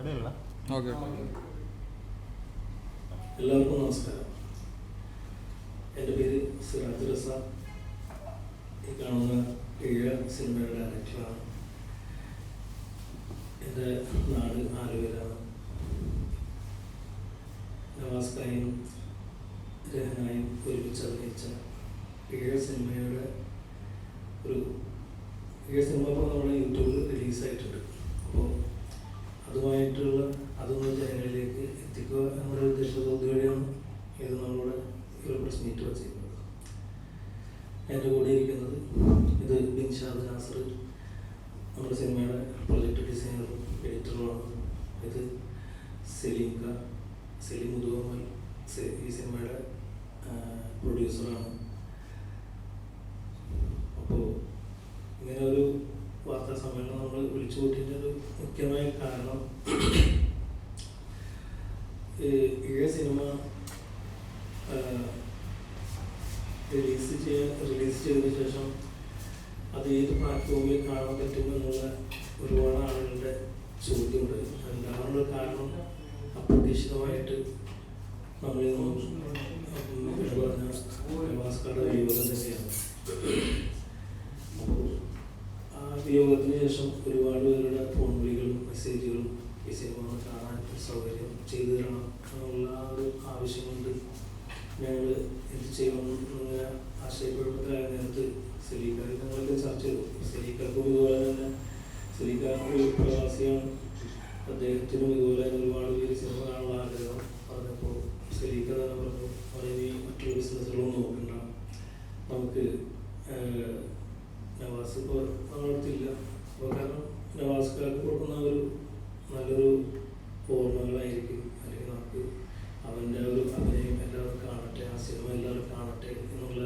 എല്ലാവർക്കും നമസ്കാരം. എൻ്റെ പേര് സിറാജ് റസ. ഈ കാണുന്ന 7 സിനിമയുടെ ഡയറക്ടറാണ്. എൻ്റെ നാട് ആലുവയിലാണ്. നവാസ്കായും രഹനായും ഒരുമിച്ച് അഭിനയിച്ച 7 സിനിമയുടെ ഒരു 7 സിനിമ ഇപ്പോൾ നമ്മുടെ യൂട്യൂബിൽ റിലീസായിട്ടുണ്ട്. അപ്പോൾ അതൊന്ന് ജനങ്ങളിലേക്ക് എത്തിക്കുക എന്നുള്ള ഉദ്ദേശത്തോടുകൂടിയാണ് ഇത് നമ്മളുടെ ഒരു പ്രസ് മീറ്റ് വച്ചിരിക്കുന്നത്. എൻ്റെ കൂടെ ഇരിക്കുന്നത് ഇത് ബിൻഷാദ് നാസർ, നമ്മുടെ സിനിമയുടെ പ്രൊജക്ട് ഡിസൈനറും എഡിറ്ററുമാണ്. ഇത് സലീം മുതുവമ്മൽ, ഈ സിനിമയുടെ പ്രൊഡ്യൂസറാണ്. അപ്പോൾ ഇങ്ങനെ ഒരു വാർത്താ സമ്മേളനം നമ്മൾ വിളിച്ചു കൂട്ടിൻ്റെ ഒരു മുഖ്യമായ കാരണം, ഈ സിനിമ റിലീസ് ചെയ്തതിനു ശേഷം അത് ഏത് പ്ലാറ്റ്ഫോമിൽ കാണാൻ പറ്റുമെന്നുള്ള ഒരുപാട് ആളുകളുടെ ചോദ്യമുണ്ട്. ഉണ്ടാകാനുള്ള കാരണം അപ്രതീക്ഷിതമായിട്ട് നമ്മളിൽ നിന്നും പറഞ്ഞ നവാസ്കാരുടെ വിയോഗം തന്നെയാണ്. ആ വിയോഗത്തിന് ശേഷം ഒരുപാട് പേരുടെ ഫോൺ വിളികളും മെസ്സേജുകളും ഈ സിനിമ കാണാൻ സൗകര്യം ചെയ്തു തരണം എന്നുള്ള ആ ഒരു ആവശ്യം കൊണ്ട് ഞങ്ങൾ എന്ത് ചെയ്യണമെന്ന് ആശയപ്പെടുന്നതായ നേരത്ത് സലീക്കായി ഞങ്ങളൊക്കെ ചർച്ച ചെയ്തു. സലീക്കാർക്കും ഇതുപോലെ തന്നെ സലീക്ക ഒരു പ്രവാസിയാണ്. അദ്ദേഹത്തിനും ഇതുപോലെ തന്നെ ഒരുപാട് പേര് സിനിമ കാണാനുള്ള ആഗ്രഹം പറഞ്ഞപ്പോൾ സലീക്ക തന്നെ പറഞ്ഞു, വളരെ മറ്റുള്ള ബിസിനസ്സുകളൊന്നും നോക്കണ്ട, നമുക്ക് നവാസ് ഇപ്പോൾ നമ്മളടുത്തില്ല. അപ്പോൾ കാരണം നവാസ്കാർക്ക് കൊടുക്കുന്ന ഒരു നല്ലൊരു ഓർമ്മകളായിരിക്കും, അല്ലെങ്കിൽ നമുക്ക് അവൻ്റെ ഒരു അഭിനയം എല്ലാവരും കാണട്ടെ, ആ സിനിമ എല്ലാവരും കാണട്ടെ എന്നുള്ള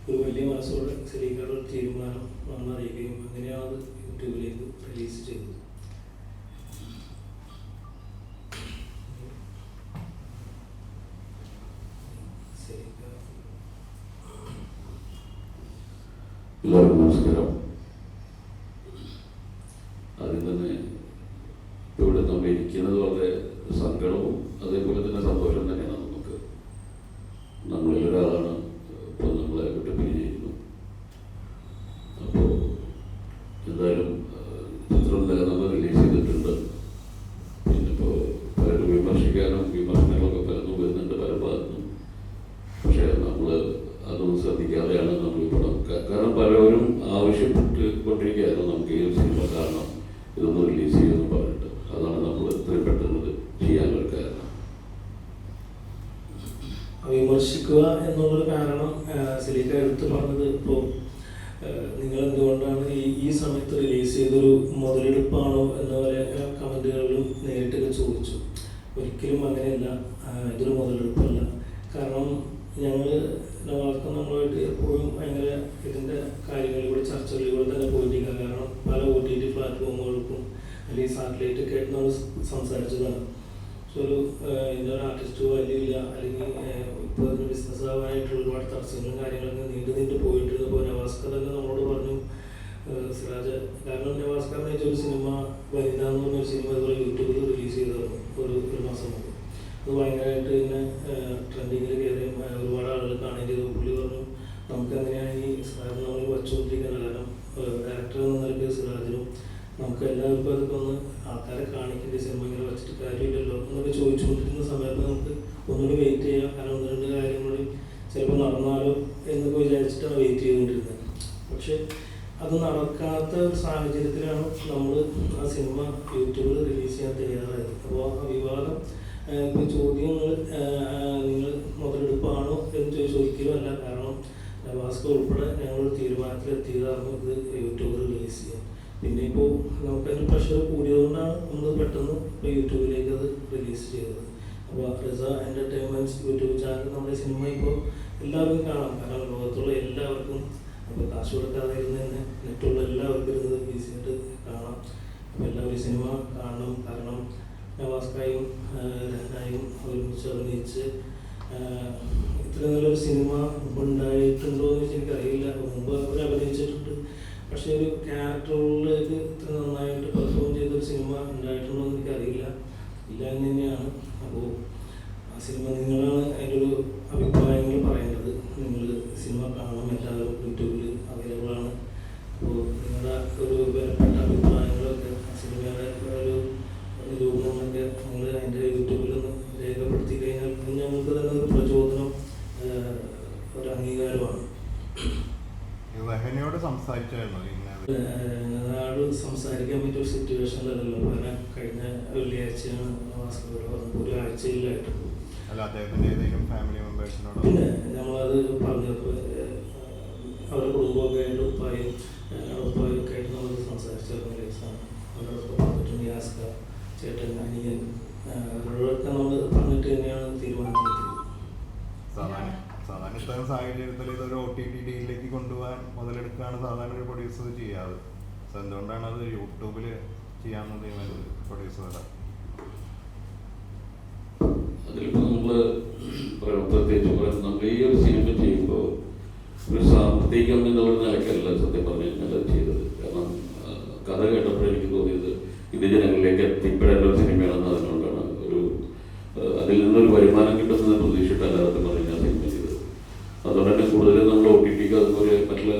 ഒരു വലിയ മനസ്സോടെ സലീക്കയുടെ ഒരു തീരുമാനം നമ്മൾ അറിയുകയും അങ്ങനെയാണ് യൂട്യൂബിലേക്ക് റിലീസ് ചെയ്തത്. എല്ലാവർക്കും നമസ്കാരം. ആദ്യം തന്നെ ഇവിടെ നമ്മൾ ഇരിക്കുന്നത് വളരെ സങ്കടവും അതേപോലെ തന്നെ സന്തോഷം തന്നെയാണ്. നമ്മളിൽ ഒരാളാണ് ഇപ്പോൾ നമ്മളെ വിട്ട് പിരിഞ്ഞിരിക്കുന്നു. അപ്പോൾ എന്തായാലും ചിത്രം നമ്മൾ റിലീസ് ചെയ്തിട്ടുണ്ട്. പിന്നെ ഇപ്പോൾ പലരും വിമർശനങ്ങളൊക്കെ പലതും വരുന്നുണ്ട് പല ഭാഗത്തും. പക്ഷേ നമ്മൾ അതൊന്നും ശ്രദ്ധിക്കാതെയാണ് നമ്മൾ ഈ പടം, കാരണം പലരും ആവശ്യപ്പെട്ടുകൊണ്ടിരിക്കുകയായിരുന്നു നമുക്ക് ഈ സിനിമ കാണണം, ഇതൊന്ന് റിലീസ് ചെയ്യുമെന്ന് പറഞ്ഞിട്ട്. അതാണ് നമ്മൾ ഇത്രയും പെട്ടെന്ന് ചെയ്യാനൊരു കാരണം. വിമർശിക്കുക എന്നുള്ളൊരു കാരണം സലീക്ക എടുത്ത് പറഞ്ഞത്, ഇപ്പോൾ നിങ്ങൾ എന്തുകൊണ്ടാണ് ഈ സമയത്ത് റിലീസ് ചെയ്തൊരു മുതലെടുപ്പാണോ എന്ന പോലെ കമൻറ്റുകളിലും നേരിട്ടൊക്കെ ചോദിച്ചു. ഒരിക്കലും അങ്ങനെയല്ല, ഇതൊരു മുതലെടുപ്പല്ല. കാരണം ഞങ്ങൾ നമ്മളുമായിട്ട് എപ്പോഴും ഭയങ്കര ഇതിൻ്റെ കാര്യങ്ങളിലൂടെ ചർച്ചകളിലൂടെ തന്നെ പോയിട്ടില്ല. കാരണം പല OTT പ്ലാറ്റ്ഫോമുകൾക്കും അല്ലെങ്കിൽ സാറ്റലൈറ്റൊക്കെ ആയിട്ട് നമ്മൾ സംസാരിച്ചതാണ്. സോ ഇതിൻ്റെ ഒരു ആർട്ടിസ്റ്റ് വാല്യൂ ഇല്ല, അല്ലെങ്കിൽ ഇപ്പോൾ ഇതിന് ബിസിനസ് ആവാനായിട്ടുള്ള ഒരുപാട് തടസ്സങ്ങളും കാര്യങ്ങളൊക്കെ നീണ്ടു പോയിട്ടിരുന്നപ്പോൾ നവാസ്കർ തന്നെ നമ്മളോട് പറഞ്ഞു, സിറാജ്, കാരണം നവാസ്കർ എന്ന് വെച്ചൊരു സിനിമ വനിത എന്ന് പറഞ്ഞൊരു സിനിമ ഇതുപോലെ യൂട്യൂബിൽ റിലീസ് ചെയ്തായിരുന്നു ഒരു മാസം മുമ്പ്. അത് ഭയങ്കരമായിട്ട് ഇങ്ങനെ ട്രെൻഡിങ്ങിൽ കയറി ഒരുപാട് ആളുകൾ കാണുകയും ചെയ്തു. പുള്ളി പറഞ്ഞു, നമുക്ക് അങ്ങനെയാണെങ്കിൽ സിറാജ് നമ്മൾ വച്ചുകൊണ്ടിരിക്കുന്ന കാരണം ഡയറക്ടർ എന്ന നിലയ്ക്ക് സിറാജിനും നമുക്ക് എല്ലാവർക്കും അതൊക്കെ ഒന്ന് ആൾക്കാരെ കാണിക്കേണ്ട സിനിമ ഇങ്ങനെ വെച്ചിട്ട് കാര്യമില്ലല്ലോ എന്നൊക്കെ ചോദിച്ചുകൊണ്ടിരുന്ന സമയത്ത് നമുക്ക് ഒന്നുകൂടി വെയിറ്റ് ചെയ്യാം, കാരണം 1-2 കാര്യം കൂടി ചിലപ്പോൾ നടന്നാലോ എന്നൊക്കെ വിചാരിച്ചിട്ടാണ് വെയിറ്റ് ചെയ്തുകൊണ്ടിരുന്നത്. പക്ഷെ അത് നടക്കാത്ത ഒരു സാഹചര്യത്തിലാണ് നമ്മൾ ആ സിനിമ യൂട്യൂബിൽ റിലീസ് ചെയ്യാൻ തയ്യാറായത്. അപ്പോൾ ആ വിവാദം ഇപ്പോൾ ചോദ്യങ്ങൾ നിങ്ങൾ മുതലെടുപ്പാണോ എന്ന് ചോദിക്കുകയും അല്ല. കാരണം നവാസ്കർ ഉൾപ്പെടെ ഞങ്ങളൊരു തീരുമാനത്തിലെത്തിയതായിരുന്നു ഇത് യൂട്യൂബിൽ റിലീസ് ചെയ്യാൻ. പിന്നെ ഇപ്പോൾ നമുക്കതിന് പ്രഷർ കൂടിയതുകൊണ്ടാണ് നമ്മൾ പെട്ടെന്ന് ഇപ്പോൾ യൂട്യൂബിലേക്ക് അത് റിലീസ് ചെയ്തത്. അപ്പോൾ റിസ എൻ്റർടൈൻമെൻറ്റ്സ് യൂട്യൂബ് ചാനൽ നമ്മുടെ സിനിമ ഇപ്പോൾ എല്ലാവർക്കും കാണാം. കാരണം ലോകത്തുള്ള എല്ലാവർക്കും, അപ്പോൾ കാശ് കൊടുക്കാതെ ഇരുന്ന് തന്നെ നെറ്റുള്ള എല്ലാവർക്കും ഇരുന്നത് ഈസിയായിട്ട് കാണാം. അപ്പോൾ എല്ലാവരും സിനിമ കാണണം. കാരണം നവാസ്കായും രഹനായും ഒരുമിച്ച് അഭിനയിച്ച് ഇത്ര നല്ലൊരു സിനിമ മുമ്പ് ഉണ്ടായിട്ടുണ്ടോ എന്ന് എനിക്കറിയില്ല. മുമ്പ് അവർ അഭിനയിച്ചിട്ടുണ്ട്, പക്ഷേ ഒരു ക്യാരക്ടറിലേക്ക് ഇത്ര നന്നായിട്ട് പെർഫോം ചെയ്തൊരു സിനിമ ഉണ്ടായിട്ടുണ്ടോ എന്ന് എനിക്കറിയില്ല. ഇല്ല എന്ന് തന്നെയാണ്. അപ്പോൾ ആ സിനിമ നിങ്ങളാണ് അതിൻ്റെ ഒരു അഭിപ്രായങ്ങൾ പറയേണ്ടത്. നിങ്ങൾ സിനിമ കാണണം, എല്ലാവരും യൂട്യൂബിൽ അവൈലബിൾ ആണ്. അപ്പോൾ നിങ്ങളുടെ ഒരു വിലപ്പെട്ട അഭിപ്രായങ്ങളൊക്കെ സിനിമയുടെ ഒരു നിരൂപണമൊക്കെ നിങ്ങൾ അതിൻ്റെ യൂട്യൂബിലൊന്ന് രേഖപ്പെടുത്തി കഴിഞ്ഞാൽ ഞങ്ങൾക്ക് തന്നെ ഒരു പ്രചോദനം, ഒരു അംഗീകാരമാണ്. രഹനയോട് സംസാരിച്ചായിരുന്നു ആട് സംസാരിക്കാൻ പറ്റിയ ഒരു സിറ്റുവേഷനിലല്ലോ. കാരണം കഴിഞ്ഞ വെള്ളിയാഴ്ചയാണ് ഒരു ആഴ്ചയിലായിട്ട്. അല്ല, അദ്ദേഹത്തിൻ്റെ ഏതെങ്കിലും ഫാമിലി മെമ്പേഴ്സിനോട് പിന്നെ നമ്മളത് പറഞ്ഞപ്പോൾ അവരുടെ കുടുംബമൊക്കെ ആയിട്ട് ഉപ്പായും ഒക്കെ ആയിട്ട് നമ്മൾ സംസാരിച്ചിരുന്ന കേസാണ്. അവരോടൊക്കെ പറഞ്ഞിട്ട് നിയാസ്ക ചേട്ടൻ, അനിയൻ, അവരോടൊക്കെ നമ്മൾ പറഞ്ഞിട്ട് തന്നെയാണ് തീരുമാനത്തിലെത്തിയത്. സാധാരണ ഇത്തരം സാഹചര്യത്തിൽ ഇതൊരു OTT ഡീലിലേക്ക് കൊണ്ടുപോകാൻ മുതലെടുക്കുകയാണ് സാധാരണ ഒരു പ്രൊഡ്യൂസർ ചെയ്യാറ്. സോ എന്തുകൊണ്ടാണ് അത് യൂട്യൂബിൽ ചെയ്യാമെന്ന് തീരുമാനിച്ചത് പ്രൊഡ്യൂസറുടെ? അതിലിപ്പോൾ നമ്മൾ പ്രത്യേകിച്ച് പറയുന്നത്, നമ്മൾ ഈ ഒരു സിനിമ ചെയ്യുമ്പോൾ ഒരു സാമ്പത്തികം എന്നുള്ള നിലയ്ക്കല്ല സത്യം പറഞ്ഞു കഴിഞ്ഞാൽ ചെയ്തത്. കാരണം കഥ കേട്ടപ്പോൾ എനിക്ക് തോന്നിയത് ഇത് ജനങ്ങളിലേക്ക് എത്തിപ്പെടേണ്ട ഒരു സിനിമയാണെന്ന്. അതുകൊണ്ടാണ് അതിൽ നിന്നൊരു വരുമാനം കിട്ടുന്നത് പ്രതീക്ഷിച്ചിട്ടല്ലാതെ പറഞ്ഞാൽ സിനിമ ചെയ്തത്. അതുകൊണ്ട് തന്നെ കൂടുതലും നമ്മൾ OTTക്ക് അതുപോലെ മറ്റുള്ള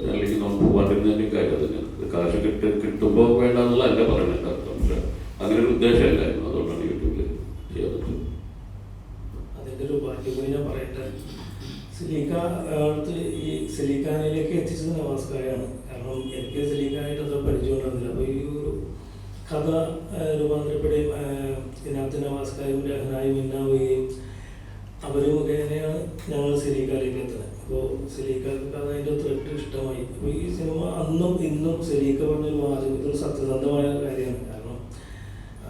ചാനലിലേക്ക് നമ്മൾ പോകാണ്ടിരുന്നതിൻ്റെ കാര്യം തന്നെയാണ്. കാശ് കിട്ടുമ്പോൾ വേണ്ടെന്നുള്ള അല്ല പറയുന്നത് അർത്ഥം. പക്ഷെ അങ്ങനെ ഒരു ഉദ്ദേശമില്ലായിരുന്നു. അതുകൊണ്ടാണ് യൂട്യൂബിൽ ചെയ്യാൻ പറ്റുന്നത്. അതിൻ്റെ ഒരു ബാക്കി ഞാൻ പറയട്ടെ. സലീക്ക അടുത്ത് ഈ സലീഖാനിലേക്ക് എത്തിച്ചത് നവാസ്കായാണ്. കാരണം എനിക്ക് സലീഖാനായിട്ട് അത്ര പരിചയമുണ്ടായിരുന്നില്ല. അപ്പോൾ ഈ ഒരു കഥ രൂപാന്തരപ്പെടുകയും ഇതിനകത്ത് നവാസ്കായും രഹനായും ഇന്നാവുകയും അവർ മുഖേനയാണ് ഞങ്ങൾ സലീഖയിലേക്ക് എത്തുന്നത്. അപ്പോൾ സലീഖക്ക് കഥ അതിൻ്റെ ത്രെഡ് ഇഷ്ടമായി. അപ്പോൾ ഈ സിനിമ അന്നും ഇന്നും സലീഖ പറഞ്ഞൊരു വാചകം ഇതൊരു സത്യസന്ധമായ കാര്യമാണ്. കാരണം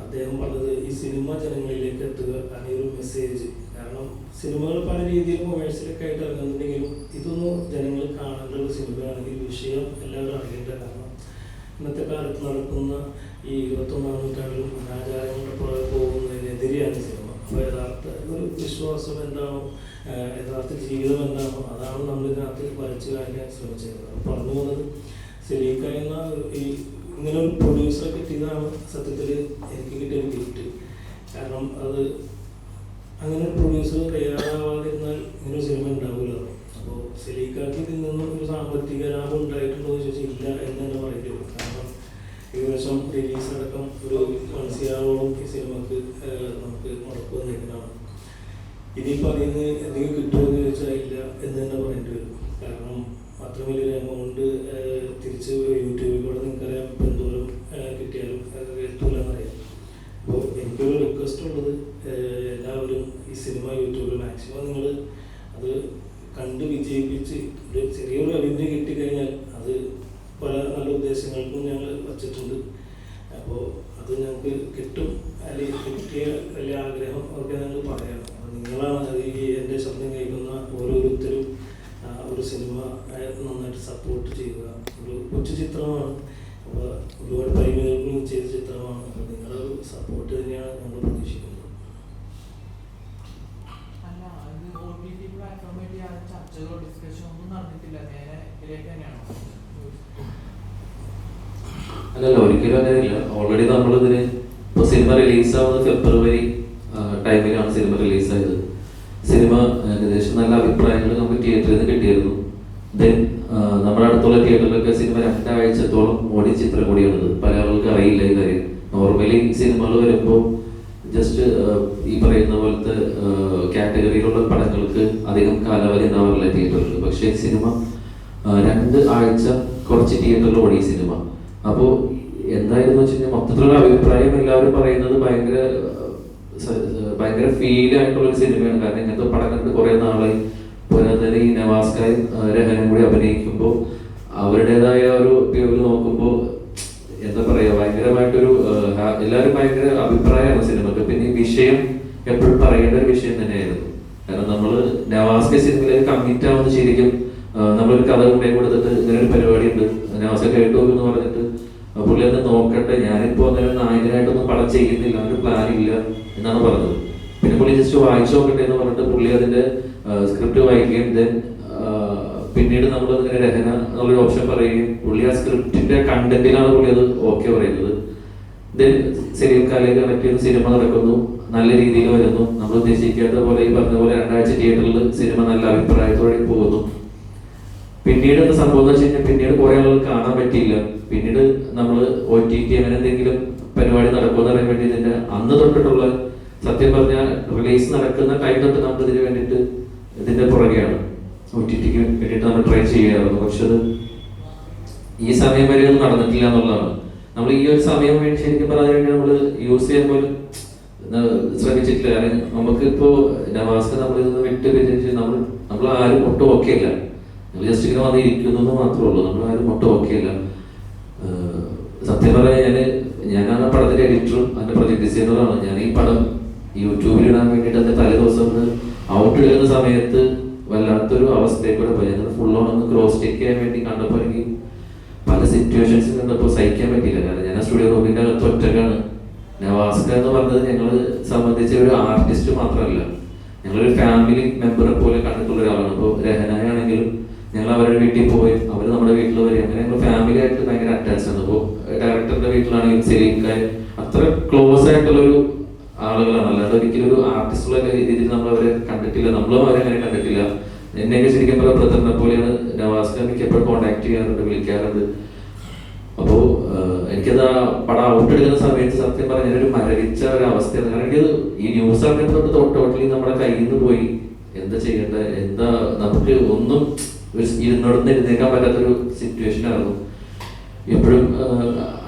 അദ്ദേഹം പറഞ്ഞത് ഈ സിനിമ ജനങ്ങളിലേക്ക് എത്തുക, അല്ലെങ്കിൽ ഒരു മെസ്സേജ്. കാരണം സിനിമകൾ പല രീതിയിൽ കൊമേഴ്സ്യലൊക്കെ ആയിട്ട് ഇറങ്ങുന്നുണ്ടെങ്കിലും ഇതൊന്നും ജനങ്ങൾ കാണേണ്ട ഒരു സിനിമയാണെങ്കിൽ വിഷയം എല്ലാവരും അറിയേണ്ട. കാരണം ഇന്നത്തെ കാലത്ത് നടക്കുന്ന ഈ 21-ാം നൂറ്റാണ്ടിലും അനാചാരങ്ങളുടെ പുറകെ പോകുന്നതിനെതിരെയാണ് സിനിമ. അപ്പോൾ യഥാർത്ഥ ഒരു വിശ്വാസം എന്താണോ, യഥാർത്ഥ ജീവിതം എന്താണോ, അതാണ് നമ്മൾ ഇതിനകത്ത് വരച്ചു കാണിക്കാൻ ശ്രമിച്ചത്. പറഞ്ഞു പോകുന്നത് സലീഖ എന്ന ഈ ഇങ്ങനെ ഒരു പ്രൊഡ്യൂസറെ കിട്ടിയതാണ് സത്യത്തിൽ എനിക്ക് കിട്ടിയ ഒരു ഗിഫ്റ്റ്. കാരണം അത് അങ്ങനെ ഒരു പ്രൊഡ്യൂസർ തയ്യാറാവാതിരുന്നാൽ ഇങ്ങനെ ഒരു സിനിമ ഉണ്ടാവില്ല. അപ്പോൾ സലീഖക്ക് ഇതിൽ നിന്നും ഒരു സാമ്പത്തിക ലാഭം ഉണ്ടായിട്ടുണ്ടോ എന്ന് ചോദിച്ചാൽ ഇല്ല എന്ന് തന്നെ പറയേണ്ടി വരും. കാരണം ഏകദേശം റിലീസ് അടക്കം ഒരു മനസ്സിലാവോളം ഈ സിനിമക്ക് നമുക്ക് മുടക്ക് വന്നിരിക്കുന്നതാണ്. ഇനിയിപ്പോൾ അതിൽ നിന്ന് എന്തെങ്കിലും കിട്ടുമോ എന്ന് ചോദിച്ചാൽ ഇല്ല എന്ന് തന്നെ പറയേണ്ടി വരും. കാരണം അത്ര വലിയൊരു എമൗണ്ട് തിരിച്ച് യൂട്യൂബിലൂടെ നിങ്ങൾക്കറിയാം ഇപ്പം എന്തോരം കിട്ടിയാലും എത്തൂല എന്നറിയാം. അപ്പോൾ എനിക്കൊരു റിക്വസ്റ്റ് ഉള്ളത്, എല്ലാവരും ഈ സിനിമ യൂട്യൂബിൽ മാക്സിമം നിങ്ങൾ അത് കണ്ട് വിജയിപ്പിച്ച് ഒരു ചെറിയൊരു റവന്യൂ കിട്ടിക്കഴിഞ്ഞാൽ അത് പല നല്ല ഉദ്ദേശങ്ങൾക്കും ഞങ്ങൾ വച്ചിട്ടുണ്ട്. അപ്പോൾ അത് ഞങ്ങൾക്ക് കിട്ടും, അല്ലെങ്കിൽ കിട്ടിയ വലിയ ആഗ്രഹം ഒക്കെ ഞങ്ങൾ പറയണം. അപ്പോൾ നിങ്ങളാണ് അത് ഈ എൻ്റെ ശബ്ദം കേൾക്കുന്ന ഓരോരുത്തരും ഒരു സിനിമ നന്നായിട്ട് സപ്പോർട്ട് ചെയ്യുക. ഒരു കൊച്ചു ചിത്രമാണ്, അപ്പോൾ ഒരുപാട് പരിമിതികൾ ചെയ്ത ചിത്രമാണ്. അപ്പോൾ നിങ്ങളുടെ ഒരു സപ്പോർട്ട് തന്നെയാണ് ഞങ്ങൾ പ്രതീക്ഷിക്കുന്നത്. അല്ലല്ല, ഒരിക്കലും അങ്ങനെയില്ല. ഓൾറെഡി നമ്മളിതിന് ഇപ്പോൾ സിനിമ റിലീസാവുന്ന ഫെബ്രുവരി ടൈമിലാണ് സിനിമ റിലീസായത്. സിനിമ ഏകദേശം നല്ല അഭിപ്രായങ്ങൾ നമുക്ക് തിയേറ്ററിൽ നിന്ന് കിട്ടിയിരുന്നു. ദെൻ നമ്മുടെ അടുത്തുള്ള തിയേറ്ററിലൊക്കെ സിനിമ 2 ആഴ്ചത്തോളം ഓടിയ ചിത്രം കൂടിയാണിത്. പല ആളുകൾക്ക് അറിയില്ല ഈ കാര്യം. നോർമലി സിനിമകൾ വരുമ്പോൾ ജസ്റ്റ് ഈ പറയുന്ന പോലത്തെ കാറ്റഗറിയിലുള്ള പടങ്ങൾക്ക് അധികം കാലാവധി ഉണ്ടാവാറില്ല തിയേറ്ററിൽ. പക്ഷേ സിനിമ 2 ആഴ്ച കുറച്ച് തിയേറ്ററിൽ ഓടിയ സിനിമ. അപ്പോൾ എന്തായിരുന്നു വെച്ച് കഴിഞ്ഞാൽ മൊത്തത്തിലുള്ള അഭിപ്രായം എല്ലാവരും പറയുന്നത് ഭയങ്കര ഫീൽ ആയിട്ടുള്ളൊരു സിനിമയാണ്. കാരണം ഇങ്ങനത്തെ പടം കണ്ട് കുറേ നാളായി. പോരാതെ ഈ നവാസ്കായും രഹനും കൂടി അഭിനയിക്കുമ്പോൾ അവരുടേതായ ഒരു POV നോക്കുമ്പോൾ എന്താ പറയുക, ഭയങ്കരമായിട്ടൊരു എല്ലാവരും ഭയങ്കര അഭിപ്രായമാണ് സിനിമക്ക്. പിന്നെ ഈ വിഷയം എപ്പോഴും പറയേണ്ട ഒരു വിഷയം തന്നെയായിരുന്നു. കാരണം നമ്മൾ നവാസ്ക സിനിമയിലേക്ക് കമ്മിറ്റ് ആവുന്ന ശരിക്കും നമ്മളൊരു കഥ കൊണ്ടേ കൊടുത്തിട്ട് ഇങ്ങനെ ഒരു പരിപാടി ഉണ്ട്, നവാസ്ക കേട്ടു എന്ന് പറഞ്ഞിട്ട് പുള്ളി അത് നോക്കട്ടെ, ഞാനിപ്പോൾ അങ്ങനെ നായകനായിട്ടൊന്നും പടം ചെയ്യുന്നില്ല, ഒരു പ്ലാൻ ഇല്ല എന്നാണ് പറഞ്ഞത്. പിന്നെ പുള്ളി ജസ്റ്റ് വായിച്ചു നോക്കട്ടെ എന്ന് പറഞ്ഞിട്ട് പുള്ളി അതിന്റെ സ്ക്രിപ്റ്റ് വായിക്കുകയും ദെൻ പിന്നീട് നമ്മൾ അതിന് രഹന എന്നുള്ളൊരു ഓപ്ഷൻ പറയുകയും പുള്ളി ആ സ്ക്രിപ്റ്റിന്റെ കണ്ടന്റിലാണ് പുള്ളി അത് ഓക്കെ പറയുന്നത്. സലീം കാലയിൽ കണക്ട് ചെയ്ത് സിനിമ നടക്കുന്നു, നല്ല രീതിയിൽ വരുന്നു. നമ്മൾ ഉദ്ദേശിക്കാത്ത പോലെ ഈ പറഞ്ഞ പോലെ 2 ആഴ്ച തിയേറ്ററിൽ സിനിമ നല്ല അഭിപ്രായത്തോടെ പോകുന്നു. പിന്നീട് എന്താ സംഭവം എന്ന് വെച്ച് കഴിഞ്ഞാൽ പിന്നീട് കുറെ ആളുകൾ കാണാൻ പറ്റിയില്ല. പിന്നീട് നമ്മൾ OTT അങ്ങനെ എന്തെങ്കിലും പരിപാടി നടക്കുമെന്ന് അറിയാൻ വേണ്ടി ഇതിന്റെ അന്ന് തൊട്ടിട്ടുള്ള സത്യം പറഞ്ഞാൽ റിലീസ് നടക്കുന്ന ടൈം തൊട്ട് നമ്മൾ ഇതിന് വേണ്ടിയിട്ട് ഇതിന്റെ പുറകെയാണ്. OTTക്ക് വേണ്ടിയിട്ട് നമ്മൾ ട്രൈ ചെയ്യാറുണ്ട്. പക്ഷെ അത് ഈ സമയം വരെ ഒന്നും നടന്നിട്ടില്ല എന്നുള്ളതാണ്. നമ്മൾ ഈ ഒരു സമയം വേണ്ടി ശരിക്കും പറയാൻ വേണ്ടി നമ്മൾ യൂസ് ചെയ്യാൻ പോലും ശ്രമിച്ചിട്ടില്ല. കാരണം നമുക്കിപ്പോ നവാസ്ക നമ്മൾ ഇന്ന് വിട്ട് പിരിച്ച് നമ്മൾ ആരും ഒട്ടും ഓക്കെ അല്ല. നമ്മൾ ജസ്റ്റ് ഇങ്ങനെ വന്ന് ഇരിക്കുന്നു മാത്രമേ ഉള്ളൂ. നമ്മൾ ആരും ഒട്ടും ഓക്കെ അല്ല. സത്യം പറയാൻ ഞാനാണ് പടത്തിന്റെ എഡിറ്ററും അതിന്റെ പ്രൊജക്ട് ഡിസൈനറാണ്. ഞാൻ ഈ പടം യൂട്യൂബിൽ ഇടാൻ വേണ്ടിയിട്ട് അതിന്റെ തലേ ദിവസം ഔട്ട് എടുക്കുന്ന സമയത്ത് വല്ലാത്തൊരു അവസ്ഥയെ കൂടെ പോയി. ഫുൾ ഓൺ ഒന്ന് ക്രോസ് ചെക്ക് ചെയ്യാൻ വേണ്ടി കണ്ടപ്പോൾ എനിക്ക് പല സിറ്റുവേഷൻസ് കണ്ടപ്പോൾ സഹിക്കാൻ പറ്റിയില്ല. കാരണം ഞാൻ സ്റ്റുഡിയോ റൂമിന്റെ അകത്ത് ഒറ്റക്കാണ്. നവാസ്ക എന്ന് പറഞ്ഞത് ഞങ്ങളെ സംബന്ധിച്ച ഒരു ആർട്ടിസ്റ്റ് മാത്രമല്ല, ഞങ്ങളൊരു ഫാമിലി മെമ്പറെ പോലെ കണ്ടിട്ടുള്ള ഒരാളാണ്. ഇപ്പോൾ രഹനായ ആണെങ്കിലും ഞങ്ങൾ അവരുടെ വീട്ടിൽ പോയി, അവർ നമ്മുടെ വീട്ടിൽ വരും. അങ്ങനെ ഞങ്ങൾ ഫാമിലി ആയിട്ട് ഭയങ്കര അറ്റാച്ച് ആണ്. ഇപ്പോൾ ഡയറക്ടറിന്റെ വീട്ടിലാണെങ്കിലും സലീംഖാൻ അത്ര ക്ലോസ് ആയിട്ടുള്ളൊരു ആളുകളാണ്. അല്ലാണ്ട് ഒരിക്കലും ഒരു ആർട്ടിസ്റ്റുള്ള രീതിയിൽ നമ്മൾ അവരെ കണ്ടിട്ടില്ല, നമ്മളും അവരെ അങ്ങനെ കണ്ടിട്ടില്ല. എന്നെയൊക്കെ ശരിക്കും പറഞ്ഞ ബ്രദറിനെ പോലെയാണ് നവാസ്ക എനിക്ക് എപ്പോഴും കോൺടാക്ട് ചെയ്യാറുണ്ട്, വിളിക്കാറുണ്ട്. അപ്പോൾ എനിക്കത് ആ പടം ഔട്ട് എടുക്കുന്ന സമയത്ത് സത്യം പറഞ്ഞാൽ ഞാനൊരു മരവിച്ച ഒരു അവസ്ഥയാണ്. കാരണം എനിക്കത് ഈ ന്യൂസ് അറിഞ്ഞിട്ട് ടോട്ടലി നമ്മുടെ കയ്യിൽ നിന്ന് പോയി. എന്താ ചെയ്യേണ്ടത്, എന്താ നമുക്ക് ഒന്നും ഇരുന്നോടൊന്നും എഴുന്നേക്കാൻ പറ്റാത്തൊരു സിറ്റുവേഷൻ ആയിരുന്നു. എപ്പോഴും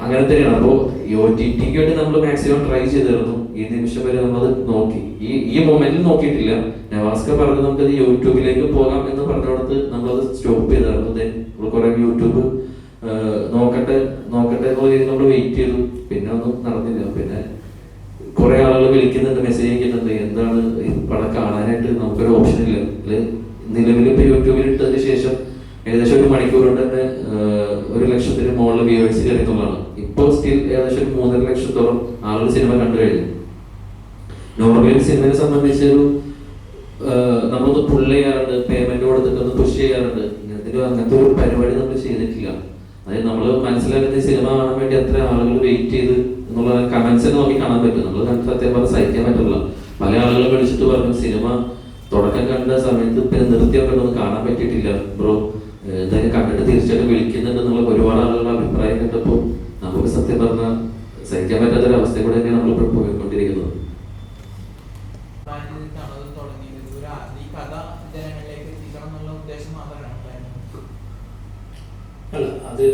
അങ്ങനെ തന്നെയാണ്. അപ്പോൾ ഈ OTTക്ക് വേണ്ടി നമ്മൾ മാക്സിമം ട്രൈ ചെയ്തിരുന്നു. ഈ നിമിഷം വരെ നമ്മളത് നോക്കി, ഈ മൊമെന്റിൽ നോക്കിയിട്ടില്ല. നവാസ്ക പറഞ്ഞു നമുക്കത് യൂട്യൂബിലേക്ക് പോകാം എന്ന് പറഞ്ഞോടത്ത് നമ്മളത് സ്റ്റോപ്പ് ചെയ്തായിരുന്നു. നമ്മൾ കുറെ യൂട്യൂബ് നോക്കട്ടെ എന്നുള്ള രീതിയിൽ നമ്മൾ വെയിറ്റ് ചെയ്തു. പിന്നെ ഒന്നും നടന്നില്ല. പിന്നെ കുറെ ആളുകൾ വിളിക്കുന്നുണ്ട്, മെസ്സേജ് അയക്കുന്നുണ്ട്, എന്താണ് ഈ പടം കാണാനായിട്ട് നമുക്കൊരു ഓപ്ഷൻ ഇല്ല. നിലവിൽ ഇപ്പൊ യൂട്യൂബിൽ ഇട്ടതിന് ശേഷം ഏകദേശം 1 മണിക്കൂർ കൊണ്ട് തന്നെ 1 ലക്ഷത്തിന് മുകളിൽ വ്യൂവേഴ്സ് കയറിയെന്നുള്ളതാണ്. ഇപ്പോൾ സ്റ്റിൽ ഏകദേശം 3.5 ലക്ഷത്തോളം ആളുകൾ സിനിമ കണ്ടു കഴിഞ്ഞു. നോർമലി സിനിമയെ സംബന്ധിച്ച് നമ്മളൊന്ന് പുൾ ചെയ്യാറുണ്ട്, പേയ്മെന്റ് കൊടുത്തിട്ടൊന്ന് പുഷ് ചെയ്യാറുണ്ട്. അങ്ങനത്തെ ഒരു പരിപാടി നമ്മൾ ചെയ്തിട്ടില്ല. അതായത് നമ്മൾ മനസ്സിലാക്കുന്ന സിനിമ കാണാൻ വേണ്ടി എത്ര ആളുകൾ വെയിറ്റ് ചെയ്ത് എന്നുള്ള കമന്റ്സ് നോക്കി കാണാൻ പറ്റും. നമ്മൾ കണ്ടിട്ട് സത്യം പറഞ്ഞാൽ സഹിക്കാൻ പറ്റില്ല. പല ആളുകളും വിളിച്ചിട്ട് പറഞ്ഞു സിനിമ തുടക്കം കണ്ട സമയത്ത് പിന്നെ നിർത്തിയൊക്കെ ഒന്നും കാണാൻ പറ്റിയിട്ടില്ല ബ്രോ, എന്തായാലും കണ്ടിട്ട് തീർച്ചയായിട്ടും വിളിക്കുന്നുണ്ട് എന്നുള്ള ഒരുപാട് ആളുകളുടെ അഭിപ്രായം കേട്ടപ്പോൾ നമുക്ക് സത്യം പറഞ്ഞാൽ സഹിക്കാൻ പറ്റാത്തൊരു അവസ്ഥ കൂടെ തന്നെയാണ് നമ്മളിപ്പോൾ പോയിക്കൊണ്ടിരിക്കുന്നത്. അല്ല, അത്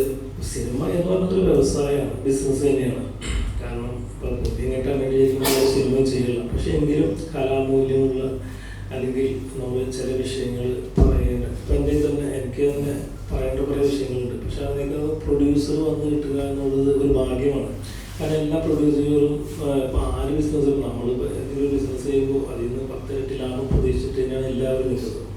സിനിമ എന്ന് പറഞ്ഞിട്ടൊരു വ്യവസായമാണ്, ബിസിനസ് തന്നെയാണ്. കാരണം ഇപ്പോൾ ബുദ്ധി കിട്ടാൻ വേണ്ടി സിനിമ ചെയ്യില്ല. പക്ഷെ എങ്കിലും കലാമൂല്യമുള്ള അല്ലെങ്കിൽ നമ്മൾ ചില വിഷയങ്ങൾ പറയേണ്ട, ഇപ്പം എൻ്റെ തന്നെ എനിക്ക് തന്നെ പറയേണ്ട കുറേ വിഷയങ്ങളുണ്ട്. പക്ഷെ അതിനൊക്കെ പ്രൊഡ്യൂസർ വന്ന് കിട്ടുക എന്നുള്ളത് ഒരു ഭാഗ്യമാണ്. കാരണം എല്ലാ പ്രൊഡ്യൂസറുകളും ഇപ്പോൾ ആര് ബിസിനസ്, നമ്മളിപ്പോൾ എന്തെങ്കിലും ഒരു ബിസിനസ് ചെയ്യുമ്പോൾ അതിൽ നിന്ന് 10 ഇരട്ടി ലാഭം പ്രതീക്ഷിച്ചിട്ട് തന്നെയാണ് എല്ലാവരും നിൽക്കുന്നത്.